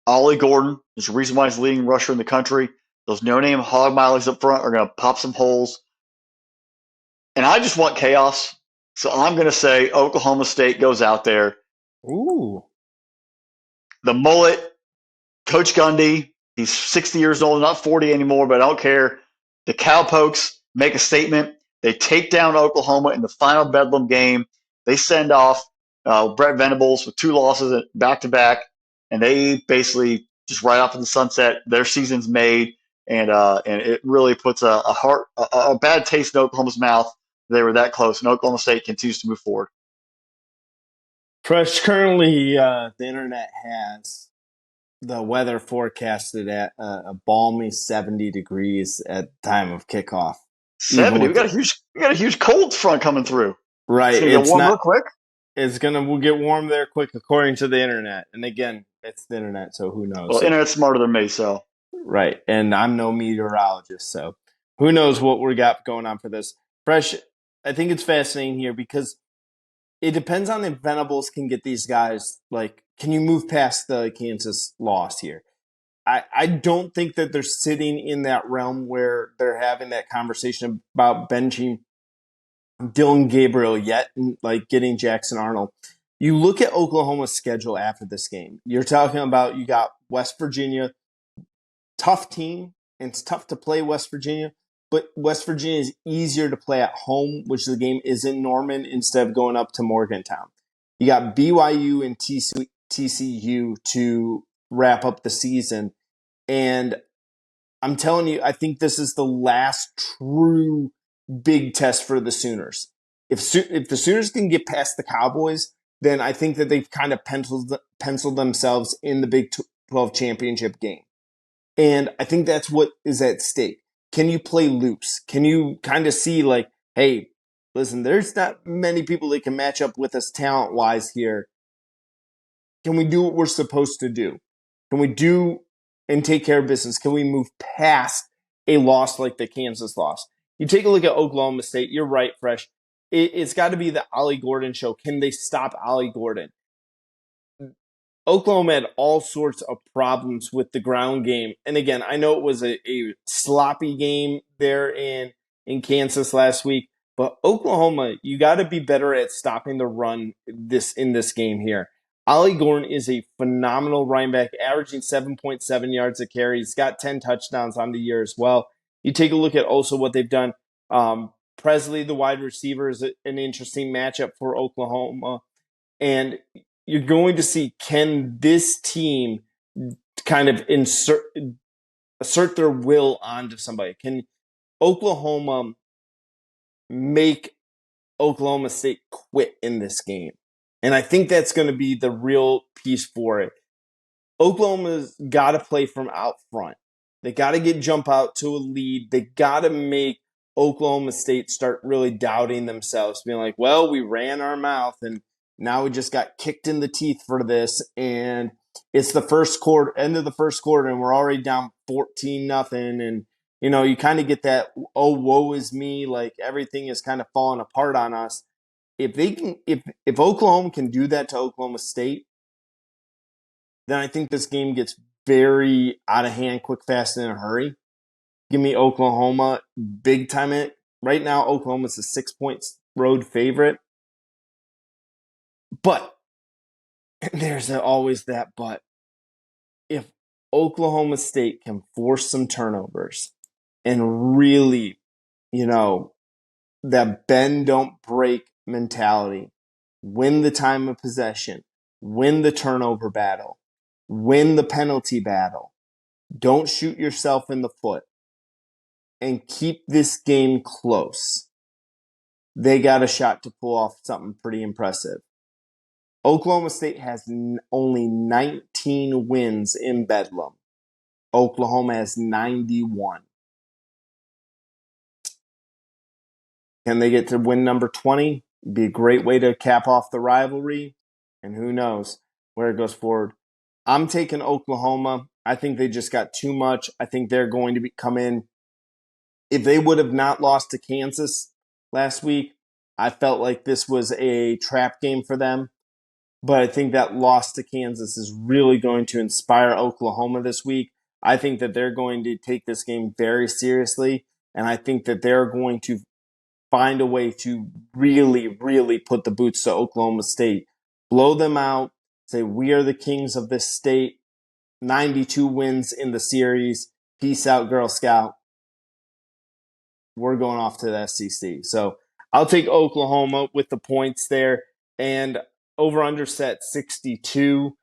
Ollie Gordon, there's a reason why he's leading rusher in the country. Those no-name hog milers up front are going to pop some holes. And I just want chaos. So I'm going to say Oklahoma State goes out there. Ooh. The mullet, Coach Gundy, he's 60 years old, not 40 anymore, but I don't care. The Cowpokes make a statement. They take down Oklahoma in the final Bedlam game. They send off Brett Venables with 2 losses back to back, and they basically just ride off in the sunset. Their season's made, and it really puts a bad taste in Oklahoma's mouth. They were that close, and Oklahoma State continues to move forward. Fresh, currently the internet has the weather forecasted at a balmy 70 degrees at time of kickoff. Even 70. with We got a huge cold front coming through. right, It's gonna get it's warm not. real quick. It's we'll get warm there quick, according to the internet. And again, it's the internet, so who knows? Well, internet's smarter than me, so Right, and I'm no meteorologist, so who knows what we got going on for this. Fresh, I think it's fascinating here because it depends on if Venables can get these guys, like, can you move past the Kansas loss here? I don't think that they're sitting in that realm where they're having that conversation about benching Dylan Gabriel yet, and like getting Jackson Arnold. You look at Oklahoma's schedule after this game. You're talking about you got West Virginia, tough team, and it's tough to play West Virginia, but West Virginia is easier to play at home, which the game is in Norman instead of going up to Morgantown. You got BYU and TCU to wrap up the season. And I'm telling you, I think this is the last true big test for the Sooners. If the Sooners can get past the Cowboys, then I think that they've kind of penciled themselves in the Big 12 championship game. And I think that's what is at stake. Can you play loose? Can you kind of see like, hey, listen, there's not many people that can match up with us talent-wise here. Can we do what we're supposed to do? Can we do and take care of business? Can we move past a loss like the Kansas loss? You take a look at Oklahoma State. You're right, Fresh. It's got to be the Ollie Gordon show. Can they stop Ollie Gordon? Oklahoma had all sorts of problems with the ground game. And again, I know it was a sloppy game there in Kansas last week, but Oklahoma, you got to be better at stopping the run in this game here. Ollie Gordon is a phenomenal running back, averaging 7.7 yards a carry. He's got 10 touchdowns on the year as well. You take a look at also what they've done. Presley, the wide receiver, is an interesting matchup for Oklahoma. And you're going to see, can this team kind of assert their will onto somebody? Can Oklahoma make Oklahoma State quit in this game? And I think that's going to be the real piece for it. Oklahoma's got to play from out front. They got to jump out to a lead. They got to make Oklahoma State start really doubting themselves, being like, well, we ran our mouth and now we just got kicked in the teeth for this. And it's the first quarter, end of the first quarter, and we're already down 14-0. And, you kind of get that, oh, woe is me, like everything is kind of falling apart on us. If Oklahoma can do that to Oklahoma State, then I think this game gets very out of hand, quick, fast, and in a hurry. Give me Oklahoma big time in it. Right now, Oklahoma's a 6-point road favorite. But there's always that but. If Oklahoma State can force some turnovers and really, that bend don't break mentality, win the time of possession, win the turnover battle, win the penalty battle, don't shoot yourself in the foot. and keep this game close, they got a shot to pull off something pretty impressive. Oklahoma State has only 19 wins in Bedlam. Oklahoma has 91. Can they get to win number 20? Be a great way to cap off the rivalry. And who knows where it goes forward. I'm taking Oklahoma. I think they just got too much. I think they're going to come in. If they would have not lost to Kansas last week, I felt like this was a trap game for them. But I think that loss to Kansas is really going to inspire Oklahoma this week. I think that they're going to take this game very seriously, and I think that they're going to find a way to really, really put the boots to Oklahoma State, blow them out, say, we are the kings of this state, 92 wins in the series, peace out, Girl Scout. We're going off to the SEC. So I'll take Oklahoma with the points there, and over-under set 62.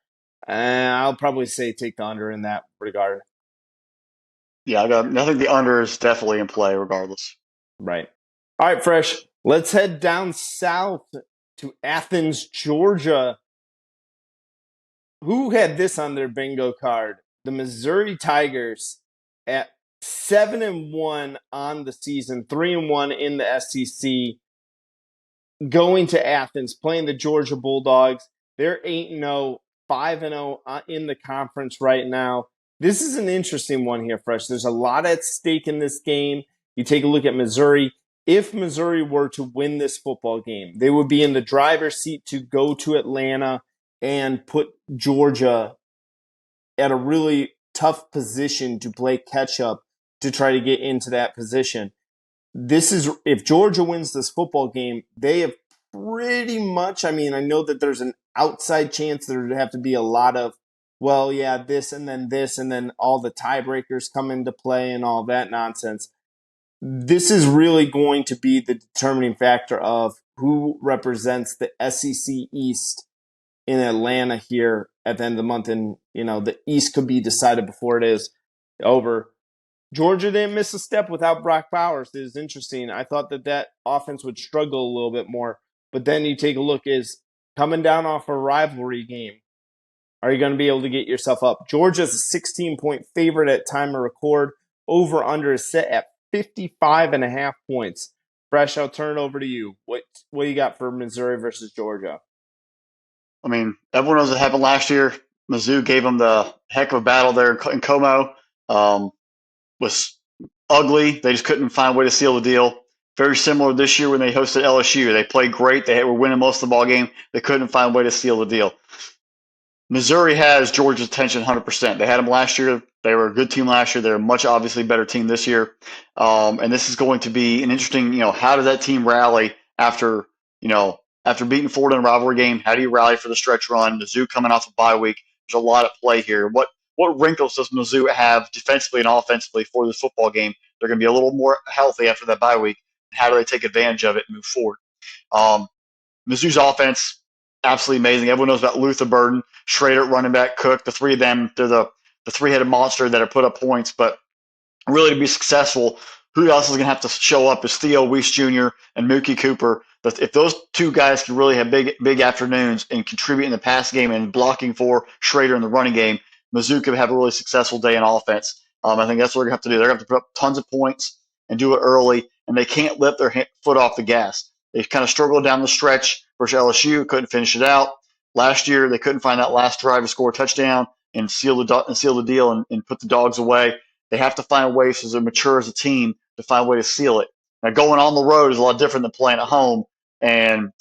I'll probably say take the under in that regard. Yeah, I think the under is definitely in play regardless. Right. All right, Fresh. Let's head down south to Athens, Georgia. Who had this on their bingo card? The Missouri Tigers at 7-1 on the season, 3-1 in the SEC, going to Athens, playing the Georgia Bulldogs. They're 8-0, 5-0 in the conference right now. This is an interesting one here, Fresh. There's a lot at stake in this game. You take a look at Missouri. If Missouri were to win this football game, they would be in the driver's seat to go to Atlanta and put Georgia at a really tough position to play catch up to try to get into that position. This is, if Georgia wins this football game, they have pretty much, I mean, I know that there's an outside chance there would have to be a lot of, well, yeah, this, and then all the tiebreakers come into play and all that nonsense. This is really going to be the determining factor of who represents the SEC East in Atlanta here at the end of the month. And, you know, the East could be decided before it is over. Georgia didn't miss a step without Brock Bowers. It is interesting. I thought that offense would struggle a little bit more. But then you take a look, is coming down off a rivalry game, are you going to be able to get yourself up? Georgia's a 16-point favorite at time of record. Over under is set at 55.5 points. Fresh, I'll turn it over to you. What do you got for Missouri versus Georgia? I mean, everyone knows what happened last year. Mizzou gave them the heck of a battle there in Como. Was ugly. They just couldn't find a way to seal the deal. Very similar this year when they hosted LSU. They played great. They were winning most of the ball game. They couldn't find a way to seal the deal. Missouri has Georgia's attention 100%. They had them last year. They were a good team last year. They're a much obviously better team this year. And this is going to be an interesting, how does that team rally after beating Florida in a rivalry game? How do you rally for the stretch run? Mizzou coming off a bye week. There's a lot at play here. What wrinkles does Mizzou have defensively and offensively for this football game? They're going to be a little more healthy after that bye week. How do they take advantage of it and move forward? Mizzou's offense, absolutely amazing. Everyone knows about Luther Burden, Schrader, running back, Cook. The three of them, they're the three-headed monster that have put up points. But really to be successful, who else is going to have to show up is Theo Weiss Jr. and Mookie Cooper. But if those two guys can really have big afternoons and contribute in the pass game and blocking for Schrader in the running game, Mizzou could have a really successful day in offense. I think that's what they're going to have to do. They're going to have to put up tons of points and do it early, and they can't lift their foot off the gas. They kind of struggled down the stretch versus LSU, couldn't finish it out. Last year, they couldn't find that last drive to score a touchdown and seal the deal and put the Dogs away. They have to find ways as they mature as a team to find a way to seal it. Now, going on the road is a lot different than playing at home. And,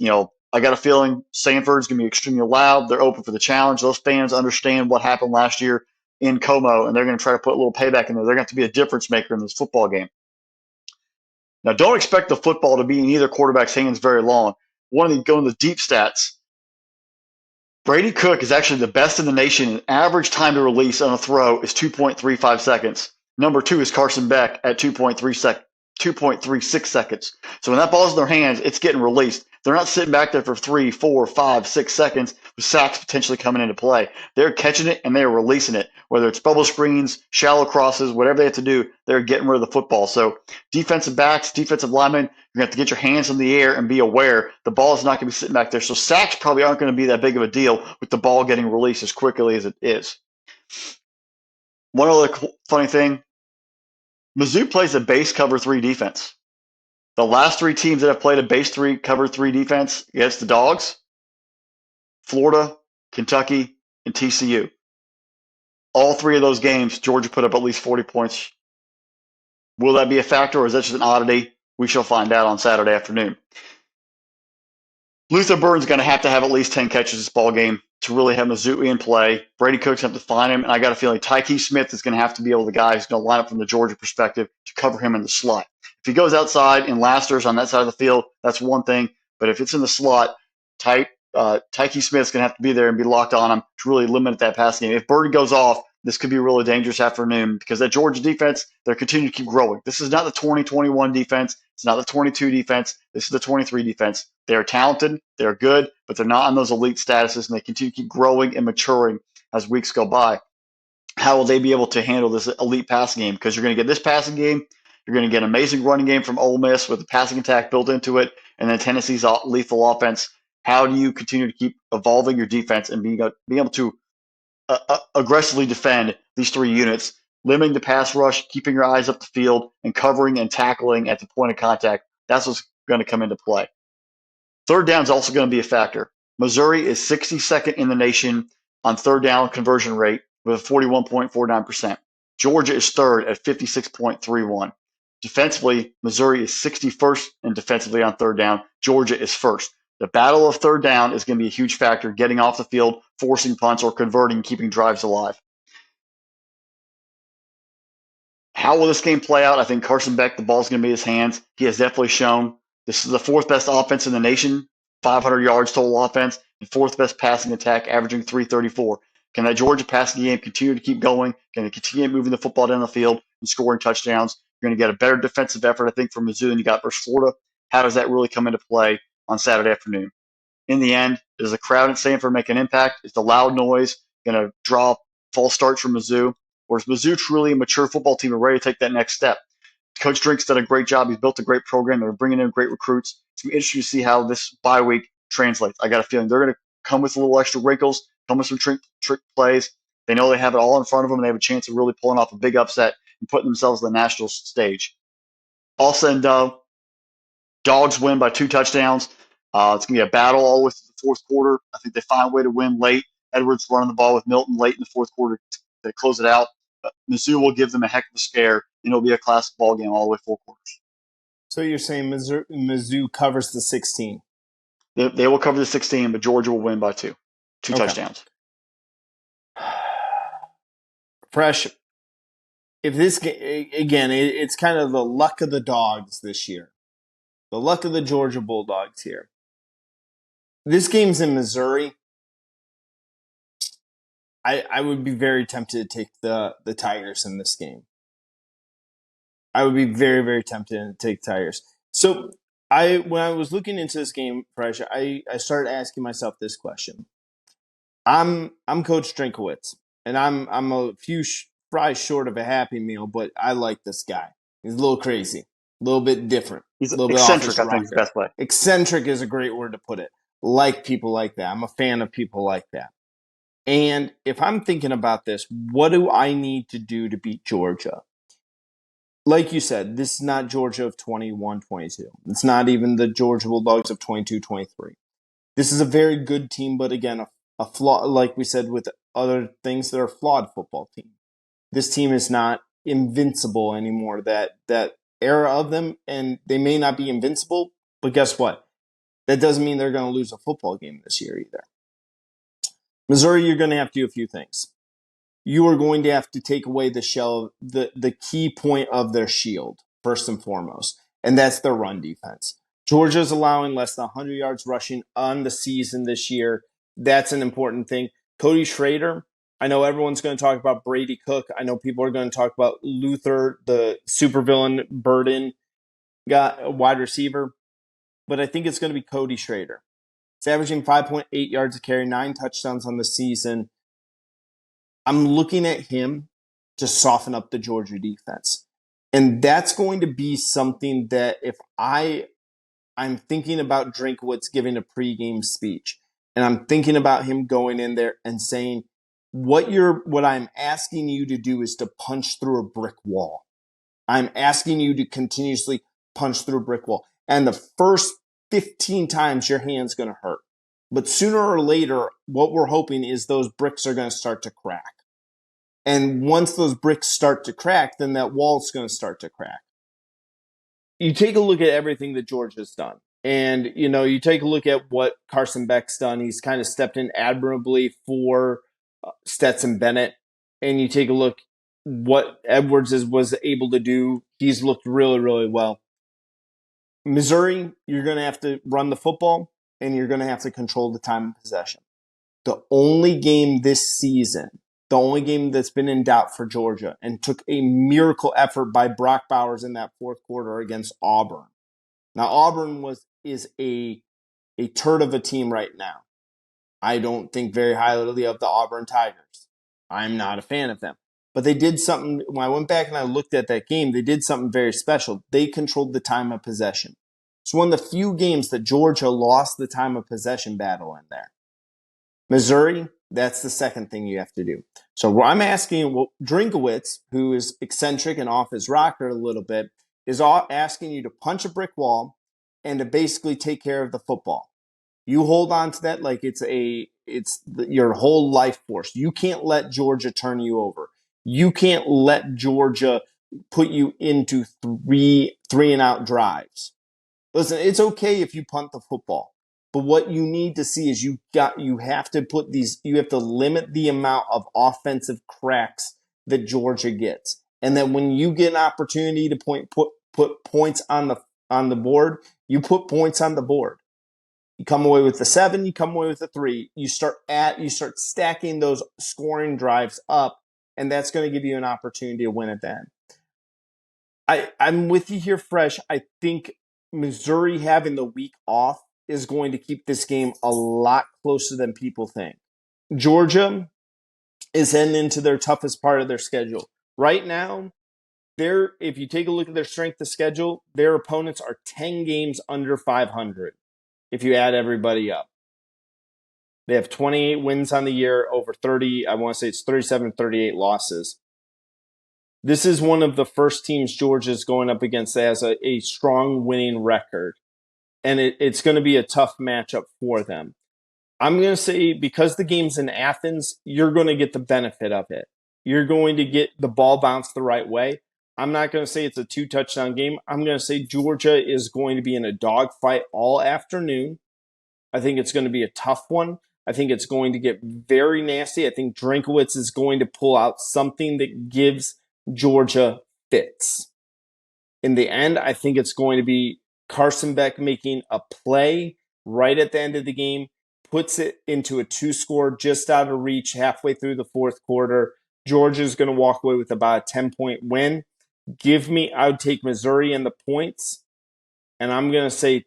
I got a feeling Sanford's going to be extremely loud. They're open for the challenge. Those fans understand what happened last year in Como, and they're going to try to put a little payback in there. They're going to have to be a difference maker in this football game. Now, don't expect the football to be in either quarterback's hands very long. One of the go to the deep stats. Brady Cook is actually the best in the nation in average time to release on a throw is 2.35 seconds. Number 2 is Carson Beck at 2.36 seconds. So when that ball's in their hands, it's getting released. They're not sitting back there for 3, 4, 5, 6 seconds. with sacks potentially coming into play. They're catching it and they're releasing it, whether it's bubble screens, shallow crosses, whatever they have to do, they're getting rid of the football. So defensive backs, defensive linemen, you're going to have to get your hands in the air and be aware the ball is not going to be sitting back there. So sacks probably aren't going to be that big of a deal with the ball getting released as quickly as it is. One other funny thing, Mizzou plays a base cover 3 defense. The last 3 teams that have played a base 3 cover 3 defense against the Dogs, Florida, Kentucky, and TCU. All 3 of those games, Georgia put up at least 40 points. Will that be a factor, or is that just an oddity? We shall find out on Saturday afternoon. Luther Burden's going to have at least 10 catches this ball game to really have Mizzou in play. Brady Cook's have to find him, and I got a feeling Tyke Smith is going to have to be able the guy who's going to line up from the Georgia perspective to cover him in the slot. If he goes outside in lasters on that side of the field, that's one thing. But if it's in the slot, Tyke Smith's going to have to be there and be locked on him to really limit that passing game. If Bird goes off, this could be a really dangerous afternoon because that Georgia defense, they're continuing to keep growing. This is not the 2021 defense. It's not the 22 defense. This is the 23 defense. They are talented. They're good, but they're not on those elite statuses, and they continue to keep growing and maturing as weeks go by. How will they be able to handle this elite passing game? Because you're going to get this passing game. You're going to get an amazing running game from Ole Miss with the passing attack built into it, and then Tennessee's lethal offense. How do you continue to keep evolving your defense and being able to aggressively defend these 3 units, limiting the pass rush, keeping your eyes up the field, and covering and tackling at the point of contact? That's what's going to come into play. Third down is also going to be a factor. Missouri is 62nd in the nation on third down conversion rate with a 41.49%. Georgia is third at 56.31. Defensively, Missouri is 61st and defensively on third down. Georgia is first. The battle of third down is going to be a huge factor, getting off the field, forcing punts, or converting, keeping drives alive. How will this game play out? I think Carson Beck, the ball's going to be in his hands. He has definitely shown this is the 4th best offense in the nation, 500 yards total offense, and 4th best passing attack, averaging 334. Can that Georgia passing game continue to keep going? Can it continue moving the football down the field and scoring touchdowns? You're going to get a better defensive effort, I think, from Mizzou than you got versus Florida. How does that really come into play on Saturday afternoon? In the end, does the crowd at Stanford make an impact? Is the loud noise going to draw false starts from Mizzou? Or is Mizzou truly a mature football team and ready to take that next step? Coach Drink's done a great job. He's built a great program. They're bringing in great recruits. It's going to be interesting to see how this bye week translates. I got a feeling they're going to come with a little extra wrinkles, come with some trick plays. They know they have it all in front of them, and they have a chance of really pulling off a big upset and putting themselves on the national stage. All said and done, Dogs win by 2 touchdowns. It's going to be a battle all the way through the fourth quarter. I think they find a way to win late. Edwards running the ball with Milton late in the fourth quarter to close it out. But Mizzou will give them a heck of a scare, and it'll be a classic ball game all the way 4 quarters. So you're saying Mizzou covers the 16? They will cover the 16, but Georgia will win by 2 touchdowns. Fresh. If this again, it's kind of the luck of the Dogs this year, the luck of the Georgia Bulldogs here. This game's in Missouri. I would be very tempted to take the Tigers in this game. I would be very, very tempted to take Tigers. So when I was looking into this game, Fresh, I started asking myself this question. I'm Coach Drinkowitz, and I'm a few fries short of a Happy Meal, but I like this guy. He's a little crazy, a little bit different. He's a little eccentric, bit I think is the best way. Eccentric is a great word to put it. Like people like that. I'm a fan of people like that. And if I'm thinking about this, what do I need to do to beat Georgia? Like you said, this is not Georgia of 21-22. It's not even the Georgia Bulldogs of 22-23. This is a very good team, but again, a flaw, like we said with other things, they're a flawed football team. This team is not invincible anymore. That era of them, and they may not be invincible, but guess what? That doesn't mean they're going to lose a football game this year either. Missouri, you're going to have to do a few things. You are going to have to take away the key point of their shield, first and foremost, and that's their run defense. Georgia's allowing less than 100 yards rushing on the season this year. That's an important thing. Cody Schrader, I know everyone's going to talk about Brady Cook. I know people are going to talk about Luther, the supervillain Burden, got a wide receiver, but I think it's going to be Cody Schrader. He's averaging 5.8 yards a carry, 9 touchdowns on the season. I'm looking at him to soften up the Georgia defense. And that's going to be something that if I'm thinking about Drinkwitz giving a pregame speech, and I'm thinking about him going in there and saying, what I'm asking you to do is to punch through a brick wall. I'm asking you to continuously punch through a brick wall. And the first 15 times your hand's going to hurt. But sooner or later, what we're hoping is those bricks are going to start to crack. And once those bricks start to crack, then that wall's going to start to crack. You take a look at everything that Georgia's done. And, you take a look at what Carson Beck's done. He's kind of stepped in admirably for Stetson Bennett. And you take a look what Edwards was able to do. He's looked really, really well. Missouri, you're going to have to run the football, and you're going to have to control the time of possession. The only game this season, the only game that's been in doubt for Georgia, and took a miracle effort by Brock Bowers in that fourth quarter against Auburn. Now, Auburn is a turd of a team right now. I don't think very highly of the Auburn Tigers. I'm not a fan of them. But they did something, when I went back and I looked at that game, they did something very special. They controlled the time of possession. It's one of the few games that Georgia lost the time of possession battle in there. Missouri, that's the second thing you have to do. So I'm asking Drinkowitz, who is eccentric and off his rocker a little bit, is asking you to punch a brick wall and to basically take care of the football. You hold on to that like it's your whole life force. You can't let Georgia turn you over. You can't let Georgia put you into three and out drives. Listen, it's okay if you punt the football, but what you need to see is you have to limit the amount of offensive cracks that Georgia gets. And then when you get an opportunity to put points on the board, you put points on the board. You come away with the 7, you come away with the 3. You start stacking those scoring drives up, and that's going to give you an opportunity to win at the end. I'm with you here, Fresh. I think Missouri having the week off is going to keep this game a lot closer than people think. Georgia is heading into their toughest part of their schedule. Right now, if you take a look at their strength of schedule, their opponents are 10 games under 500 if you add everybody up. They have 28 wins on the year, over 30, I want to say it's 37, 38 losses. This is one of the first teams Georgia's going up against that has a strong winning record. And it's going to be a tough matchup for them. I'm going to say because the game's in Athens, you're going to get the benefit of it. You're going to get the ball bounced the right way. I'm not going to say it's a 2-touchdown game. I'm going to say Georgia is going to be in a dogfight all afternoon. I think it's going to be a tough one. I think it's going to get very nasty. I think Drinkowitz is going to pull out something that gives Georgia fits. In the end, I think it's going to be Carson Beck making a play right at the end of the game, puts it into a 2-score just out of reach halfway through the fourth quarter. Georgia's going to walk away with about a 10-point win. I would take Missouri in the points, and I'm going to say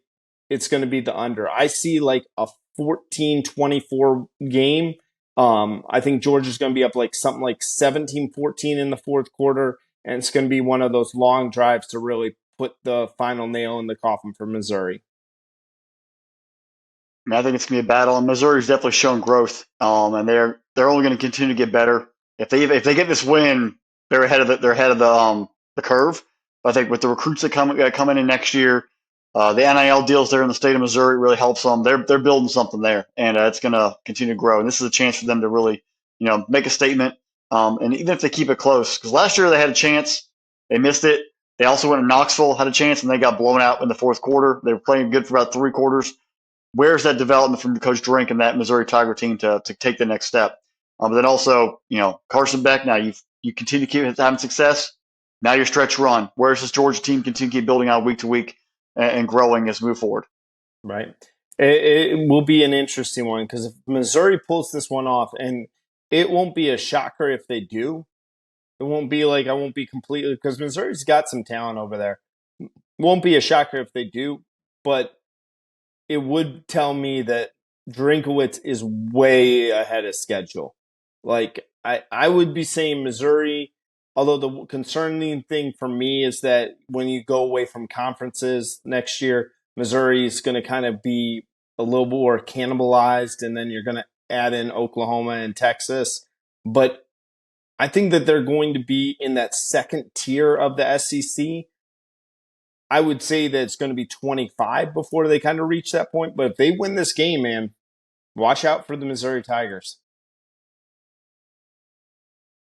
it's going to be the under. I see like a 14-24 game. I think Georgia's going to be up like something like 17-14 in the fourth quarter, and it's going to be one of those long drives to really put the final nail in the coffin for Missouri. I think it's going to be a battle, and Missouri's definitely shown growth, and they're only going to continue to get better. If they get this win, they're ahead of the curve. But I think with the recruits that come in next year, the NIL deals there in the state of Missouri really helps them. They're building something there, and it's going to continue to grow. And this is a chance for them to really, make a statement. And even if they keep it close, because last year they had a chance, they missed it. They also went to Knoxville, had a chance, and they got blown out in the fourth quarter. They were playing good for about 3 quarters. Where's that development from Coach Drink and that Missouri Tiger team to take the next step? But then also, Carson Beck. Now you continue to keep having success. Now your stretch run. Where's this Georgia team continue to keep building out week to week and growing as we move forward? Right. It will be an interesting one because if Missouri pulls this one off, and it won't be a shocker if they do. It won't be like I won't be completely because Missouri's got some talent over there. It won't be a shocker if they do, but it would tell me that Drinkowitz is way ahead of schedule. Like I would be saying Missouri, although the concerning thing for me is that when you go away from conferences next year, Missouri is going to kind of be a little more cannibalized, and then you're going to add in Oklahoma and Texas. But I think that they're going to be in that second tier of the SEC. I would say that it's going to be 25 before they kind of reach that point. But if they win this game, man, watch out for the Missouri Tigers.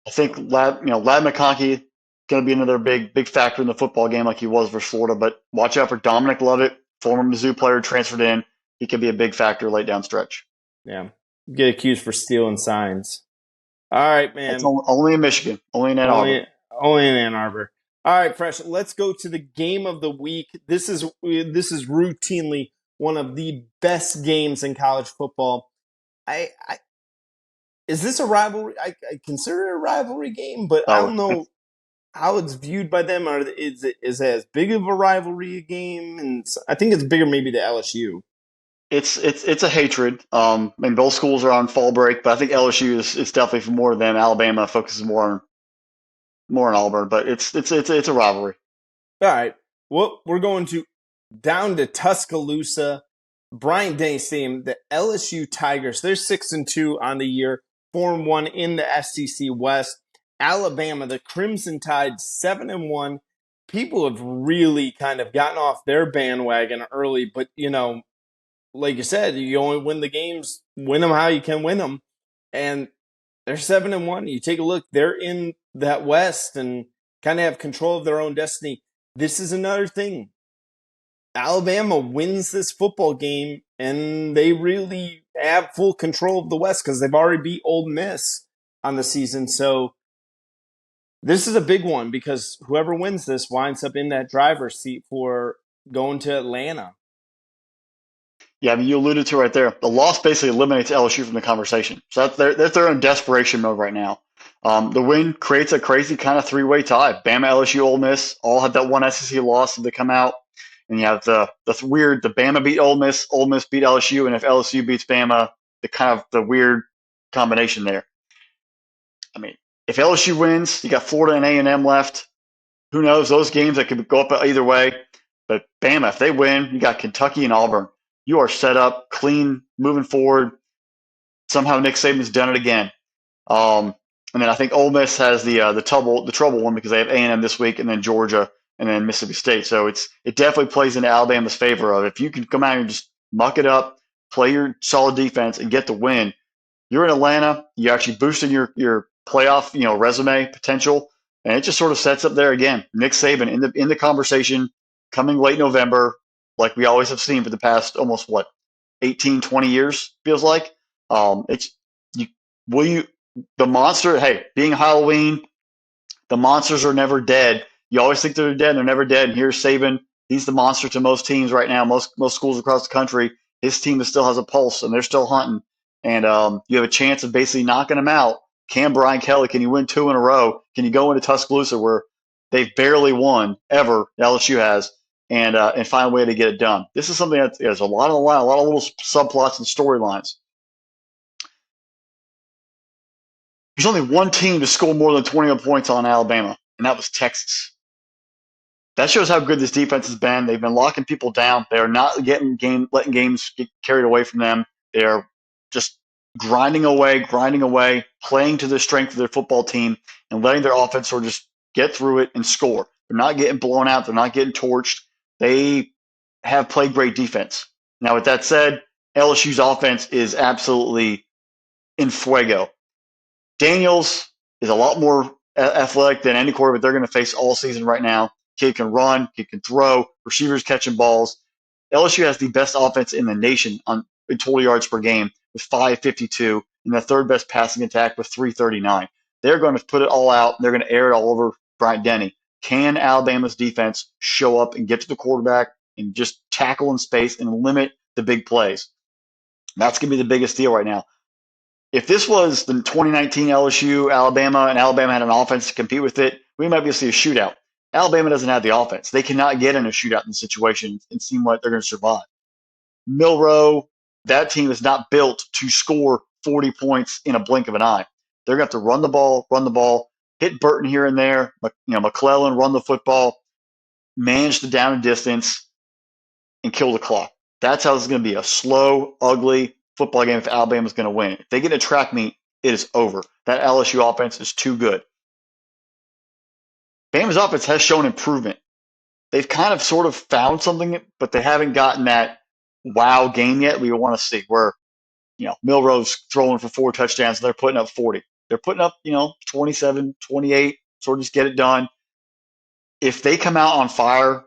I think Lad McConkey going to be another big factor in the football game like he was for Florida. But watch out for Dominic Lovett, former Mizzou player transferred in. He could be a big factor late down stretch. Yeah. Get accused for stealing signs. All right, That's man. only in Michigan, only in Ann Arbor. Only in Ann Arbor. All right, Fresh. Let's go to the game of the week. This is routinely one of the best games in college football. I is this a rivalry? I consider it a rivalry game, but I Oh, don't know how it's viewed by them. Or is it as big of a rivalry game? And I think it's bigger maybe to LSU. it's a hatred. And both schools are on fall break, but I think LSU is definitely for more of them. Alabama focuses more on Auburn, but it's a rivalry. All right. Well, we're going to down to Tuscaloosa, Bryant Denny Stadium. The LSU Tigers. They're 6-2 on the year, 4-1 in the SEC West. Alabama, the Crimson Tide, 7-1. People have really kind of gotten off their bandwagon early, but like you said, you only win the games, win them how you can win them, and they're 7-1. You take a look; they're in that West and kind of have control of their own destiny. This is another thing. Alabama wins this football game, and they really have full control of the West because they've already beat Ole Miss on the season. So this is a big one because whoever wins this winds up in that driver's seat for going to Atlanta. Yeah, I mean, you alluded to right there. The loss basically eliminates LSU from the conversation. So they're in desperation mode right now. The win creates a crazy kind of three-way tie. Bama, LSU, Ole Miss all had that one SEC loss that they come out, and you have the weird. The Bama beat Ole Miss beat LSU, and if LSU beats Bama, the weird combination there. I mean, if LSU wins, you got Florida and A&M left. Who knows? Those games that could go up either way. But Bama, if they win, you got Kentucky and Auburn. You are set up, clean, moving forward. Somehow Nick Saban's done it again. And then I think Ole Miss has the trouble one because they have A&M this week, and then Georgia, and then Mississippi State. So it definitely plays into Alabama's favor of if you can come out and just muck it up, play your solid defense, and get the win. You're in Atlanta. You're actually boosting your playoff resume potential, and it just sort of sets up there again. Nick Saban in the conversation coming late November, like we always have seen for the past almost 18, 20 years feels like. It's you will you the monster. Hey, being Halloween, the monsters are never dead. You always think they're dead, they're never dead. And here's Saban. He's the monster to most teams right now. Most schools across the country. His team still has a pulse, and they're still hunting. And you have a chance of basically knocking them out. Can Brian Kelly? Can you win 2 in a row? Can you go into Tuscaloosa where they've barely won ever? LSU has, and find a way to get it done. This is something that there's a lot of little subplots and storylines. There's only one team to score more than 21 points on Alabama, and that was Texas. That shows how good this defense has been. They've been locking people down. They are not letting games get carried away from them. They are just grinding away, playing to the strength of their football team, and letting their offense sort of just get through it and score. They're not getting blown out. They're not getting torched. They have played great defense. Now, with that said, LSU's offense is absolutely in fuego. Daniels is a lot more athletic than any quarterback they're going to face all season right now. Kid can run, kid can throw, receivers catching balls. LSU has the best offense in the nation in total yards per game with 552 and the third best passing attack with 339. They're going to put it all out. They're going to air it all over Bryant Denny. Can Alabama's defense show up and get to the quarterback and just tackle in space and limit the big plays? That's going to be the biggest deal right now. If this was the 2019 LSU, Alabama, and Alabama had an offense to compete with it, we might be able to see a shootout. Alabama doesn't have the offense. They cannot get in a shootout in the situation and seem like they're going to survive. Milrow, That team is not built to score 40 points in a blink of an eye. They're going to have to run the ball, hit Burton here and there, McClellan, run the football, manage the down and distance, and kill the clock. That's how this is going to be a slow, ugly football game if Alabama's going to win. If they get a track meet, it is over. That LSU offense is too good. Bama's offense has shown improvement. They've kind of sort of found something, but they haven't gotten that wow game yet we want to see where, Milroe's throwing for 4 touchdowns and they're putting up 40. They're putting up, 27, 28, sort of just get it done. If they come out on fire,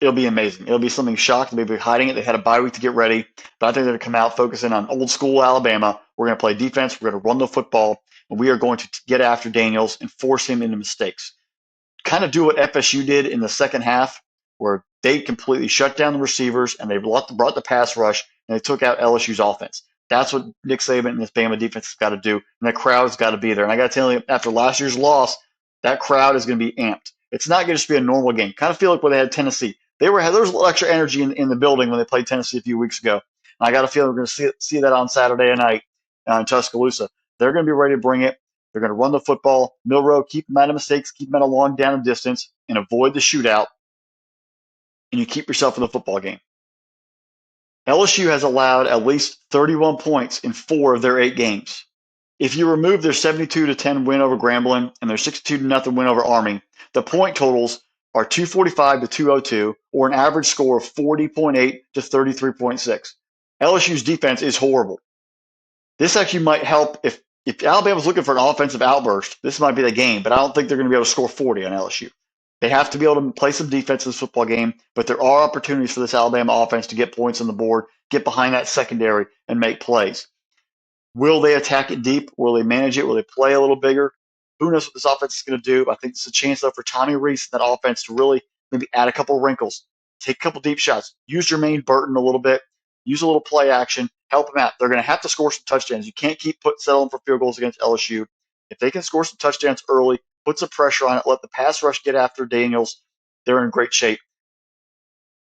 it'll be amazing. It'll be something shocked. They'll be hiding it. They had a bye week to get ready, but I think they're going to come out focusing on old school Alabama. We're going to play defense. We're going to run the football, and we are going to get after Daniels and force him into mistakes. Kind of do what FSU did in the second half, where they completely shut down the receivers and they brought the pass rush and they took out LSU's offense. That's what Nick Saban and this Bama defense has got to do, and the crowd's got to be there. And I got to tell you, after last year's loss, that crowd is going to be amped. It's not going to just be a normal game. Kind of feel like when they had Tennessee. There was a little extra energy in the building when they played Tennessee a few weeks ago. And I got a feeling we're going to see that on Saturday night in Tuscaloosa. They're going to be ready to bring it. They're going to run the football. Milroe, keep them out of mistakes, keep them at a long down and distance, and avoid the shootout. And you keep yourself in the football game. LSU has allowed at least 31 points in 4 of their 8 games. If you remove their 72-10 win over Grambling and their 62-0 win over Army, the point totals are 245 to 202, or an average score of 40.8 to 33.6. LSU's defense is horrible. This actually might help if Alabama's looking for an offensive outburst. This might be the game, but I don't think they're going to be able to score 40 on LSU. They have to be able to play some defense in this football game, but there are opportunities for this Alabama offense to get points on the board, get behind that secondary, and make plays. Will they attack it deep? Will they manage it? Will they play a little bigger? Who knows what this offense is going to do? I think it's a chance, though, for Tommy Rees and that offense to really maybe add a couple wrinkles, take a couple deep shots, use Jermaine Burton a little bit, use a little play action, help them out. They're going to have to score some touchdowns. You can't keep settling for field goals against LSU. If they can score some touchdowns early, put some pressure on it, let the pass rush get after Daniels, they're in great shape.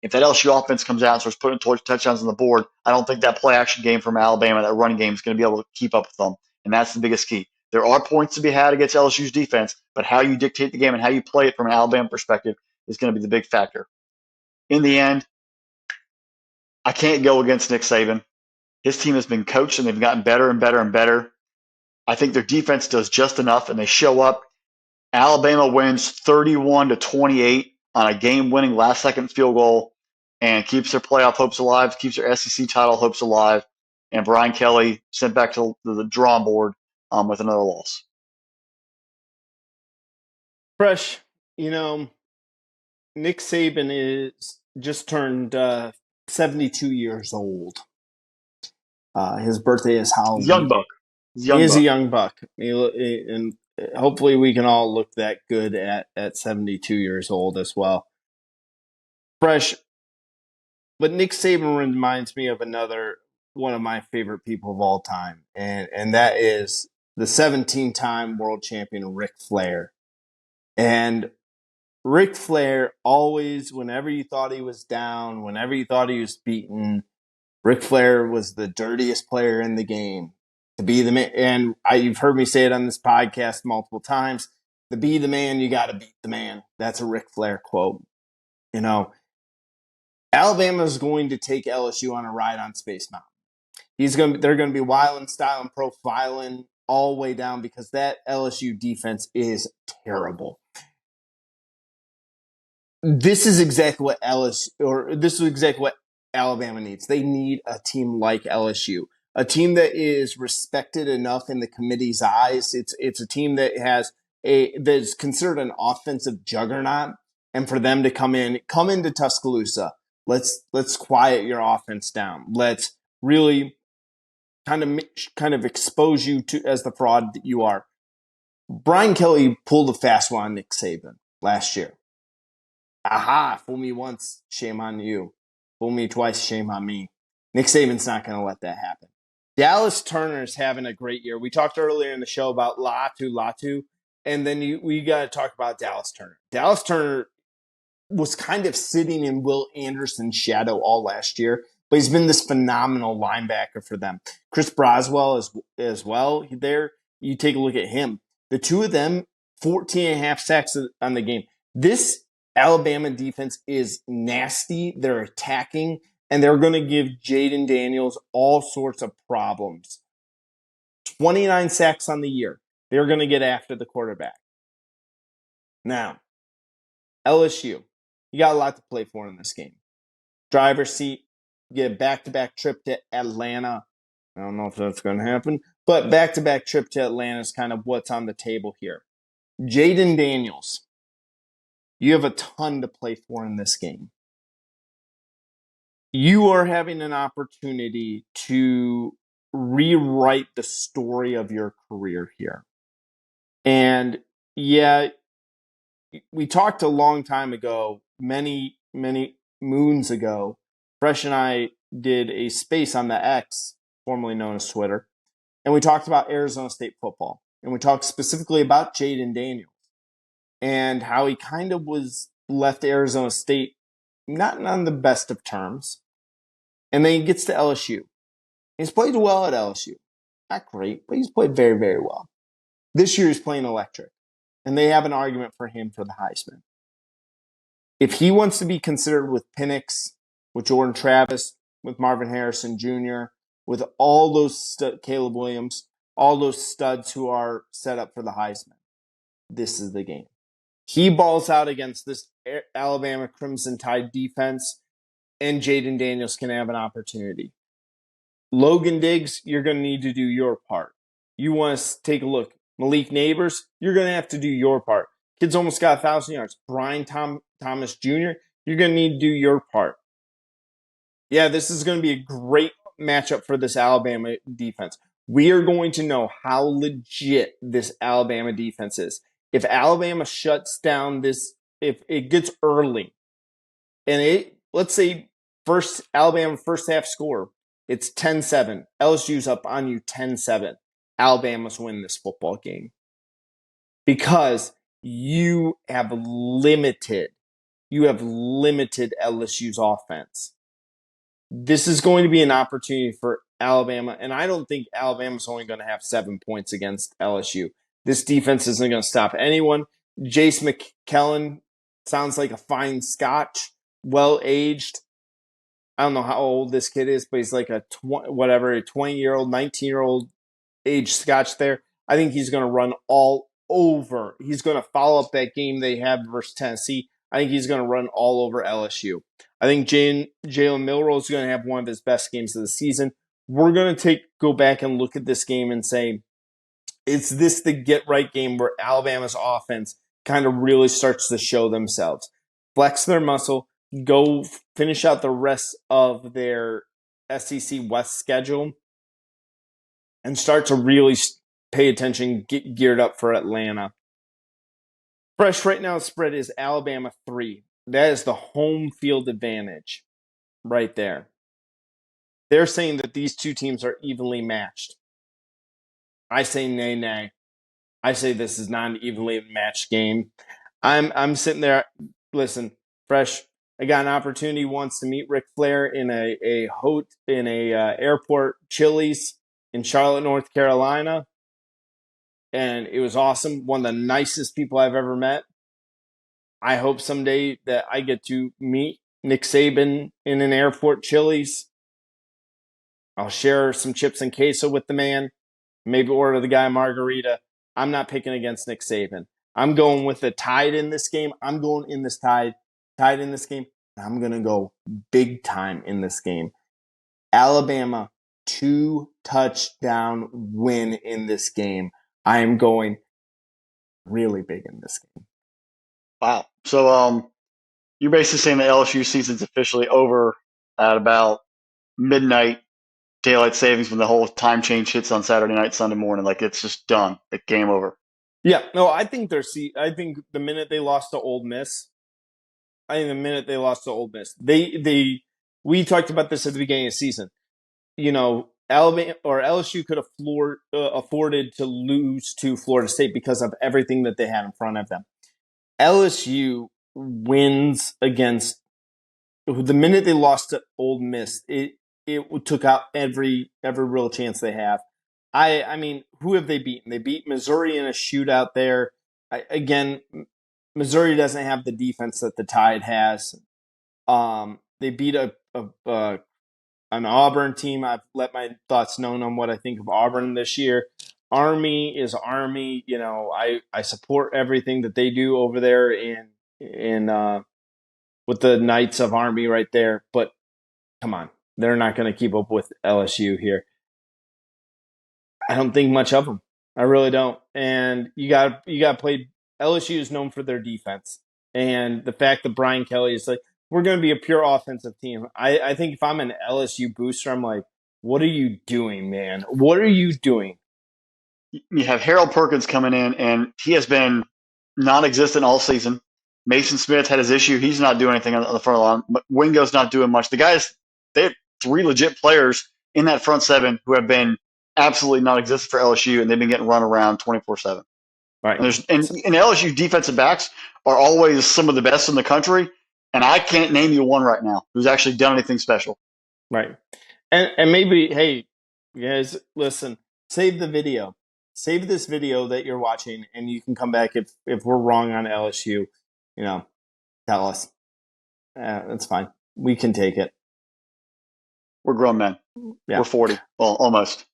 If that LSU offense comes out and starts putting touchdowns on the board, I don't think that play action game from Alabama, that running game, is going to be able to keep up with them. And that's the biggest key. There are points to be had against LSU's defense, but how you dictate the game and how you play it from an Alabama perspective is going to be the big factor. In the end, I can't go against Nick Saban. His team has been coached and they've gotten better and better and better. I think their defense does just enough and they show up. Alabama wins 31-28 on a game-winning last-second field goal and keeps their playoff hopes alive, keeps their SEC title hopes alive, and Brian Kelly sent back to the drawing board with another loss. Fresh, Nick Saban is just turned 72 years old. His birthday is Halloween. Young buck. He is a young buck. And hopefully we can all look that good at 72 years old as well. Fresh. But Nick Saban reminds me of another one of my favorite people of all time, and that is the 17-time world champion Ric Flair. And Ric Flair always, whenever you thought he was down, whenever you thought he was beaten, Ric Flair was the dirtiest player in the game. To be the man, and you've heard me say it on this podcast multiple times, to be the man, you got to beat the man. That's a Ric Flair quote. Alabama is going to take LSU on a ride on Space Mountain. They're going to be wilding, styling, profiling all the way down because that LSU defense is terrible. This is exactly what Alabama needs. They need a team like LSU, a team that is respected enough in the committee's eyes. It's a team that that is considered an offensive juggernaut, and for them to come into Tuscaloosa. Let's quiet your offense down. Let's really kind of expose you to as the fraud that you are. Brian Kelly pulled a fast one on Nick Saban last year. Aha, fool me once, shame on you. Fool me twice, shame on me. Nick Saban's not going to let that happen. Dallas Turner's having a great year. We talked earlier in the show about Latu, and then we got to talk about Dallas Turner. Dallas Turner was kind of sitting in Will Anderson's shadow all last year, but he's been this phenomenal linebacker for them. Chris Braswell as well. There, you take a look at him. The two of them, 14 and a half sacks on the game. This Alabama defense is nasty. They're attacking, and they're going to give Jaden Daniels all sorts of problems. 29 sacks on the year. They're going to get after the quarterback. Now, LSU, you got a lot to play for in this game. Driver's seat, get a back-to-back trip to Atlanta. I don't know if that's going to happen, but back-to-back trip to Atlanta is kind of what's on the table here. Jaden Daniels, you have a ton to play for in this game. You are having an opportunity to rewrite the story of your career here. And yeah, we talked a long time ago, many moons ago. Fresh and I did a space on the X, formerly known as Twitter, and we talked about Arizona State football. And we talked specifically about Jaden Daniels and how he kind of was left Arizona State not on the best of terms. And then he gets to LSU. He's played well at LSU. Not great, but he's played very, very well. This year he's playing electric, and they have an argument for him for the Heisman. If he wants to be considered with Penix, with Jordan Travis, with Marvin Harrison Jr., with all those Caleb Williams, all those studs who are set up for the Heisman, this is the game. He balls out against this Alabama Crimson Tide defense, and Jaden Daniels can have an opportunity. Logan Diggs, you're going to need to do your part. You want to take a look. Malik Neighbors, you're going to have to do your part. Kid's almost got 1,000 yards. Brian Thomas Jr., you're going to need to do your part. Yeah, this is going to be a great matchup for this Alabama defense. We are going to know how legit this Alabama defense is. If Alabama shuts down this, if it gets early, and let's say Alabama first half score, it's 10-7. LSU's up on you 10-7. Alabama's win this football game. Because you have limited LSU's offense. This is going to be an opportunity for Alabama, and I don't think Alabama's only going to have 7 points against LSU. This defense isn't going to stop anyone. Jace McKellen sounds like a fine Scotch, well-aged. I don't know how old this kid is, but he's like a 20-year-old, 19-year-old age Scotch there. I think he's going to run all over. He's going to follow up that game they had versus Tennessee. I think he's going to run all over LSU. I think Jalen Milroe is going to have one of his best games of the season. We're going to go back and look at this game and say, is this the get-right game where Alabama's offense kind of really starts to show themselves? Flex their muscle, go finish out the rest of their SEC West schedule, and start to really pay attention, get geared up for Atlanta. Fresh right now, the spread is Alabama 3. That is the home field advantage right there. They're saying that these two teams are evenly matched. I say nay. I say this is not an evenly matched game. I'm sitting there. Listen, Fresh, I got an opportunity once to meet Ric Flair in a airport Chili's in Charlotte, North Carolina. And it was awesome. One of the nicest people I've ever met. I hope someday that I get to meet Nick Saban in an airport Chili's. I'll share some chips and queso with the man. Maybe order the guy a margarita. I'm not picking against Nick Saban. I'm going with the Tide in this game. I'm going in this Tide in this game. I'm going to go big time in this game. Alabama, 2-touchdown win in this game. I am going really big in this game. Wow. So you're basically saying the LSU season's officially over at about midnight daylight savings when the whole time change hits on Saturday night, Sunday morning. Like it's just done. Like game over. Yeah, no, I think the minute they lost to Ole Miss, we talked about this at the beginning of the season. You know, Alabama or LSU could have afforded to lose to Florida State because of everything that they had in front of them. LSU wins against the minute they lost to Ole Miss. it took out every real chance they have. I mean, who have they beaten? They beat Missouri in a shootout there. Again, Missouri doesn't have the defense that the Tide has. They beat an Auburn team. I've let my thoughts known on what I think of Auburn this year. Army is Army. You know, I support everything that they do over there in with the Knights of Army right there. But come on, they're not going to keep up with LSU here. I don't think much of them. I really don't. And you got to play. LSU is known for their defense, and the fact that Brian Kelly is like, we're going to be a pure offensive team. I think if I'm an LSU booster, I'm like, what are you doing, man? What are you doing? You have Harold Perkins coming in, and he has been non-existent all season. Mason Smith had his issue. He's not doing anything on the front line. But Wingo's not doing much. The guys, they have 3 legit players in that front 7 who have been absolutely non-existent for LSU, and they've been getting run around 24/7. Right. And LSU defensive backs are always some of the best in the country, and I can't name you one right now who's actually done anything special. Right. And maybe, hey, you guys, listen, save the video. Save this video that you're watching, and you can come back if we're wrong on LSU. You know, tell us. That's fine. We can take it. We're grown men. Yeah. We're 40. Well, almost.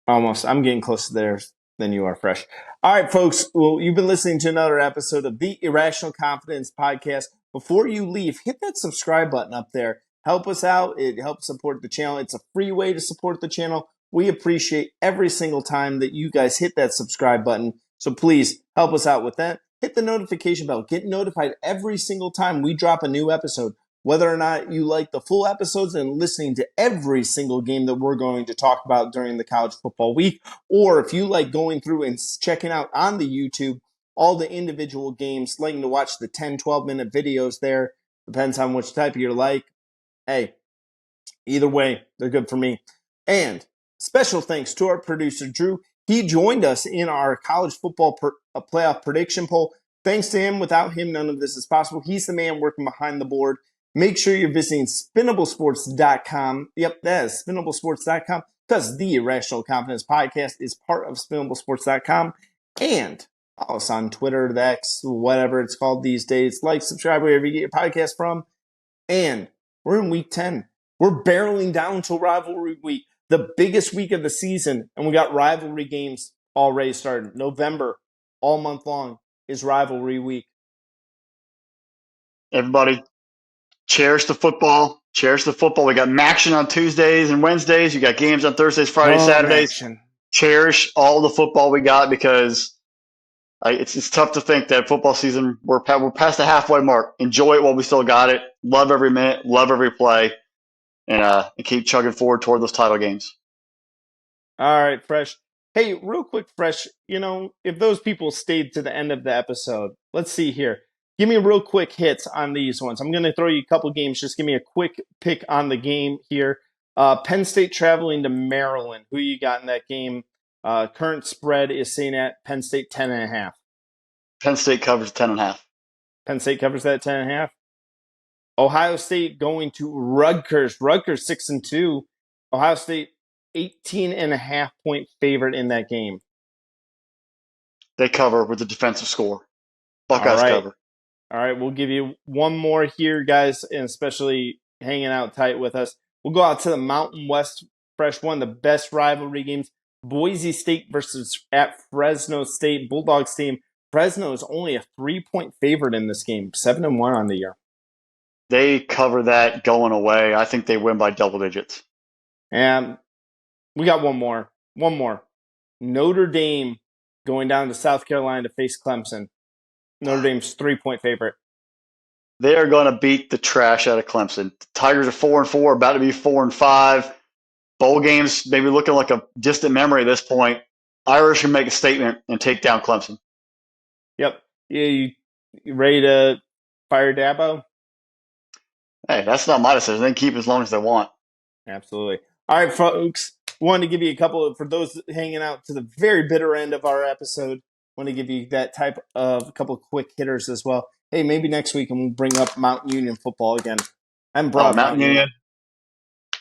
Almost. I'm getting closer there than you are, Fresh. All right, folks. Well, you've been listening to another episode of the Irrational Confidence Podcast. Before you leave, hit that subscribe button up there. Help us out. It helps support the channel. It's a free way to support the channel. We appreciate every single time that you guys hit that subscribe button. So please help us out with that. Hit the notification bell. Get notified every single time we drop a new episode. Whether or not you like the full episodes and listening to every single game that we're going to talk about during the college football week, or if you like going through and checking out on the YouTube all the individual games, liking to watch the 10, 12-minute videos there, depends on which type you're like. Hey, either way, they're good for me. And special thanks to our producer, Drew. He joined us in our college football playoff prediction poll. Thanks to him. Without him, none of this is possible. He's the man working behind the board. Make sure you're visiting spinnablesports.com. Yep, that is spinnablesports.com, because the Irrational Confidence Podcast is part of spinnablesports.com. And follow us on Twitter, the X, whatever it's called these days. Like, subscribe, wherever you get your podcast from. And we're in week 10. We're barreling down to rivalry week, the biggest week of the season. And we got rivalry games already started. November, all month long, is rivalry week. Everybody, cherish the football. Cherish the football. We got Maction on Tuesdays and Wednesdays. You got games on Thursdays, Fridays, Saturdays. Maction. Cherish all the football we got, because it's tough to think that football season, we're past the halfway mark. Enjoy it while we still got it. Love every minute. Love every play. And keep chugging forward toward those title games. All right, Fresh. Hey, real quick, Fresh, if those people stayed to the end of the episode, let's see here. Give me real quick hits on these ones. I'm going to throw you a couple games. Just give me a quick pick on the game here. Penn State traveling to Maryland. Who you got in that game? Current spread is sitting at Penn State 10.5. Penn State covers 10.5. Penn State covers that 10.5. Ohio State going to Rutgers. Rutgers 6-2. Ohio State 18.5 point favorite in that game. They cover with the defensive score. Buckeyes cover. All right, we'll give you one more here, guys, and especially hanging out tight with us. We'll go out to the Mountain West, Fresh, one of the best rivalry games. Boise State versus at Fresno State. Bulldogs team. Fresno is only a 3-point favorite in this game, 7-1 on the year. They cover that going away. I think they win by double digits. And we got one more. Notre Dame going down to South Carolina to face Clemson. Notre Dame's 3-point favorite. They are going to beat the trash out of Clemson. The Tigers are 4-4, about to be 4-5. Bowl games maybe looking like a distant memory at this point. Irish can make a statement and take down Clemson. Yep. You ready to fire Dabo? Hey, that's not my decision. They can keep as long as they want. Absolutely. All right, folks. Wanted to give you a couple, for those hanging out to the very bitter end of our episode, want to give you that type of a couple of quick hitters as well. Hey, maybe next week and we'll bring up Mountain Union football again. I'm broad. Mountain Union.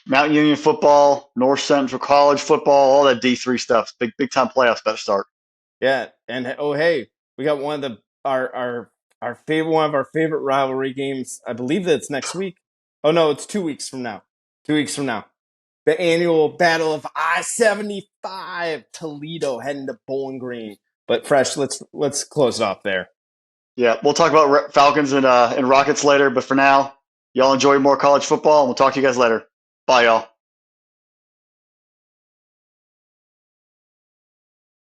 Mount Union football, North Central College football, all that D3 stuff. Big time playoffs about to start. Yeah, and oh hey, we got one of the our favorite one of our favorite rivalry games. I believe that's next week. Oh no, it's 2 weeks from now. 2 weeks from now. The annual Battle of I-75, Toledo heading to Bowling Green. But Fresh, let's close it off there. Yeah, we'll talk about Falcons and Rockets later, but for now, y'all enjoy more college football, and we'll talk to you guys later. Bye, y'all.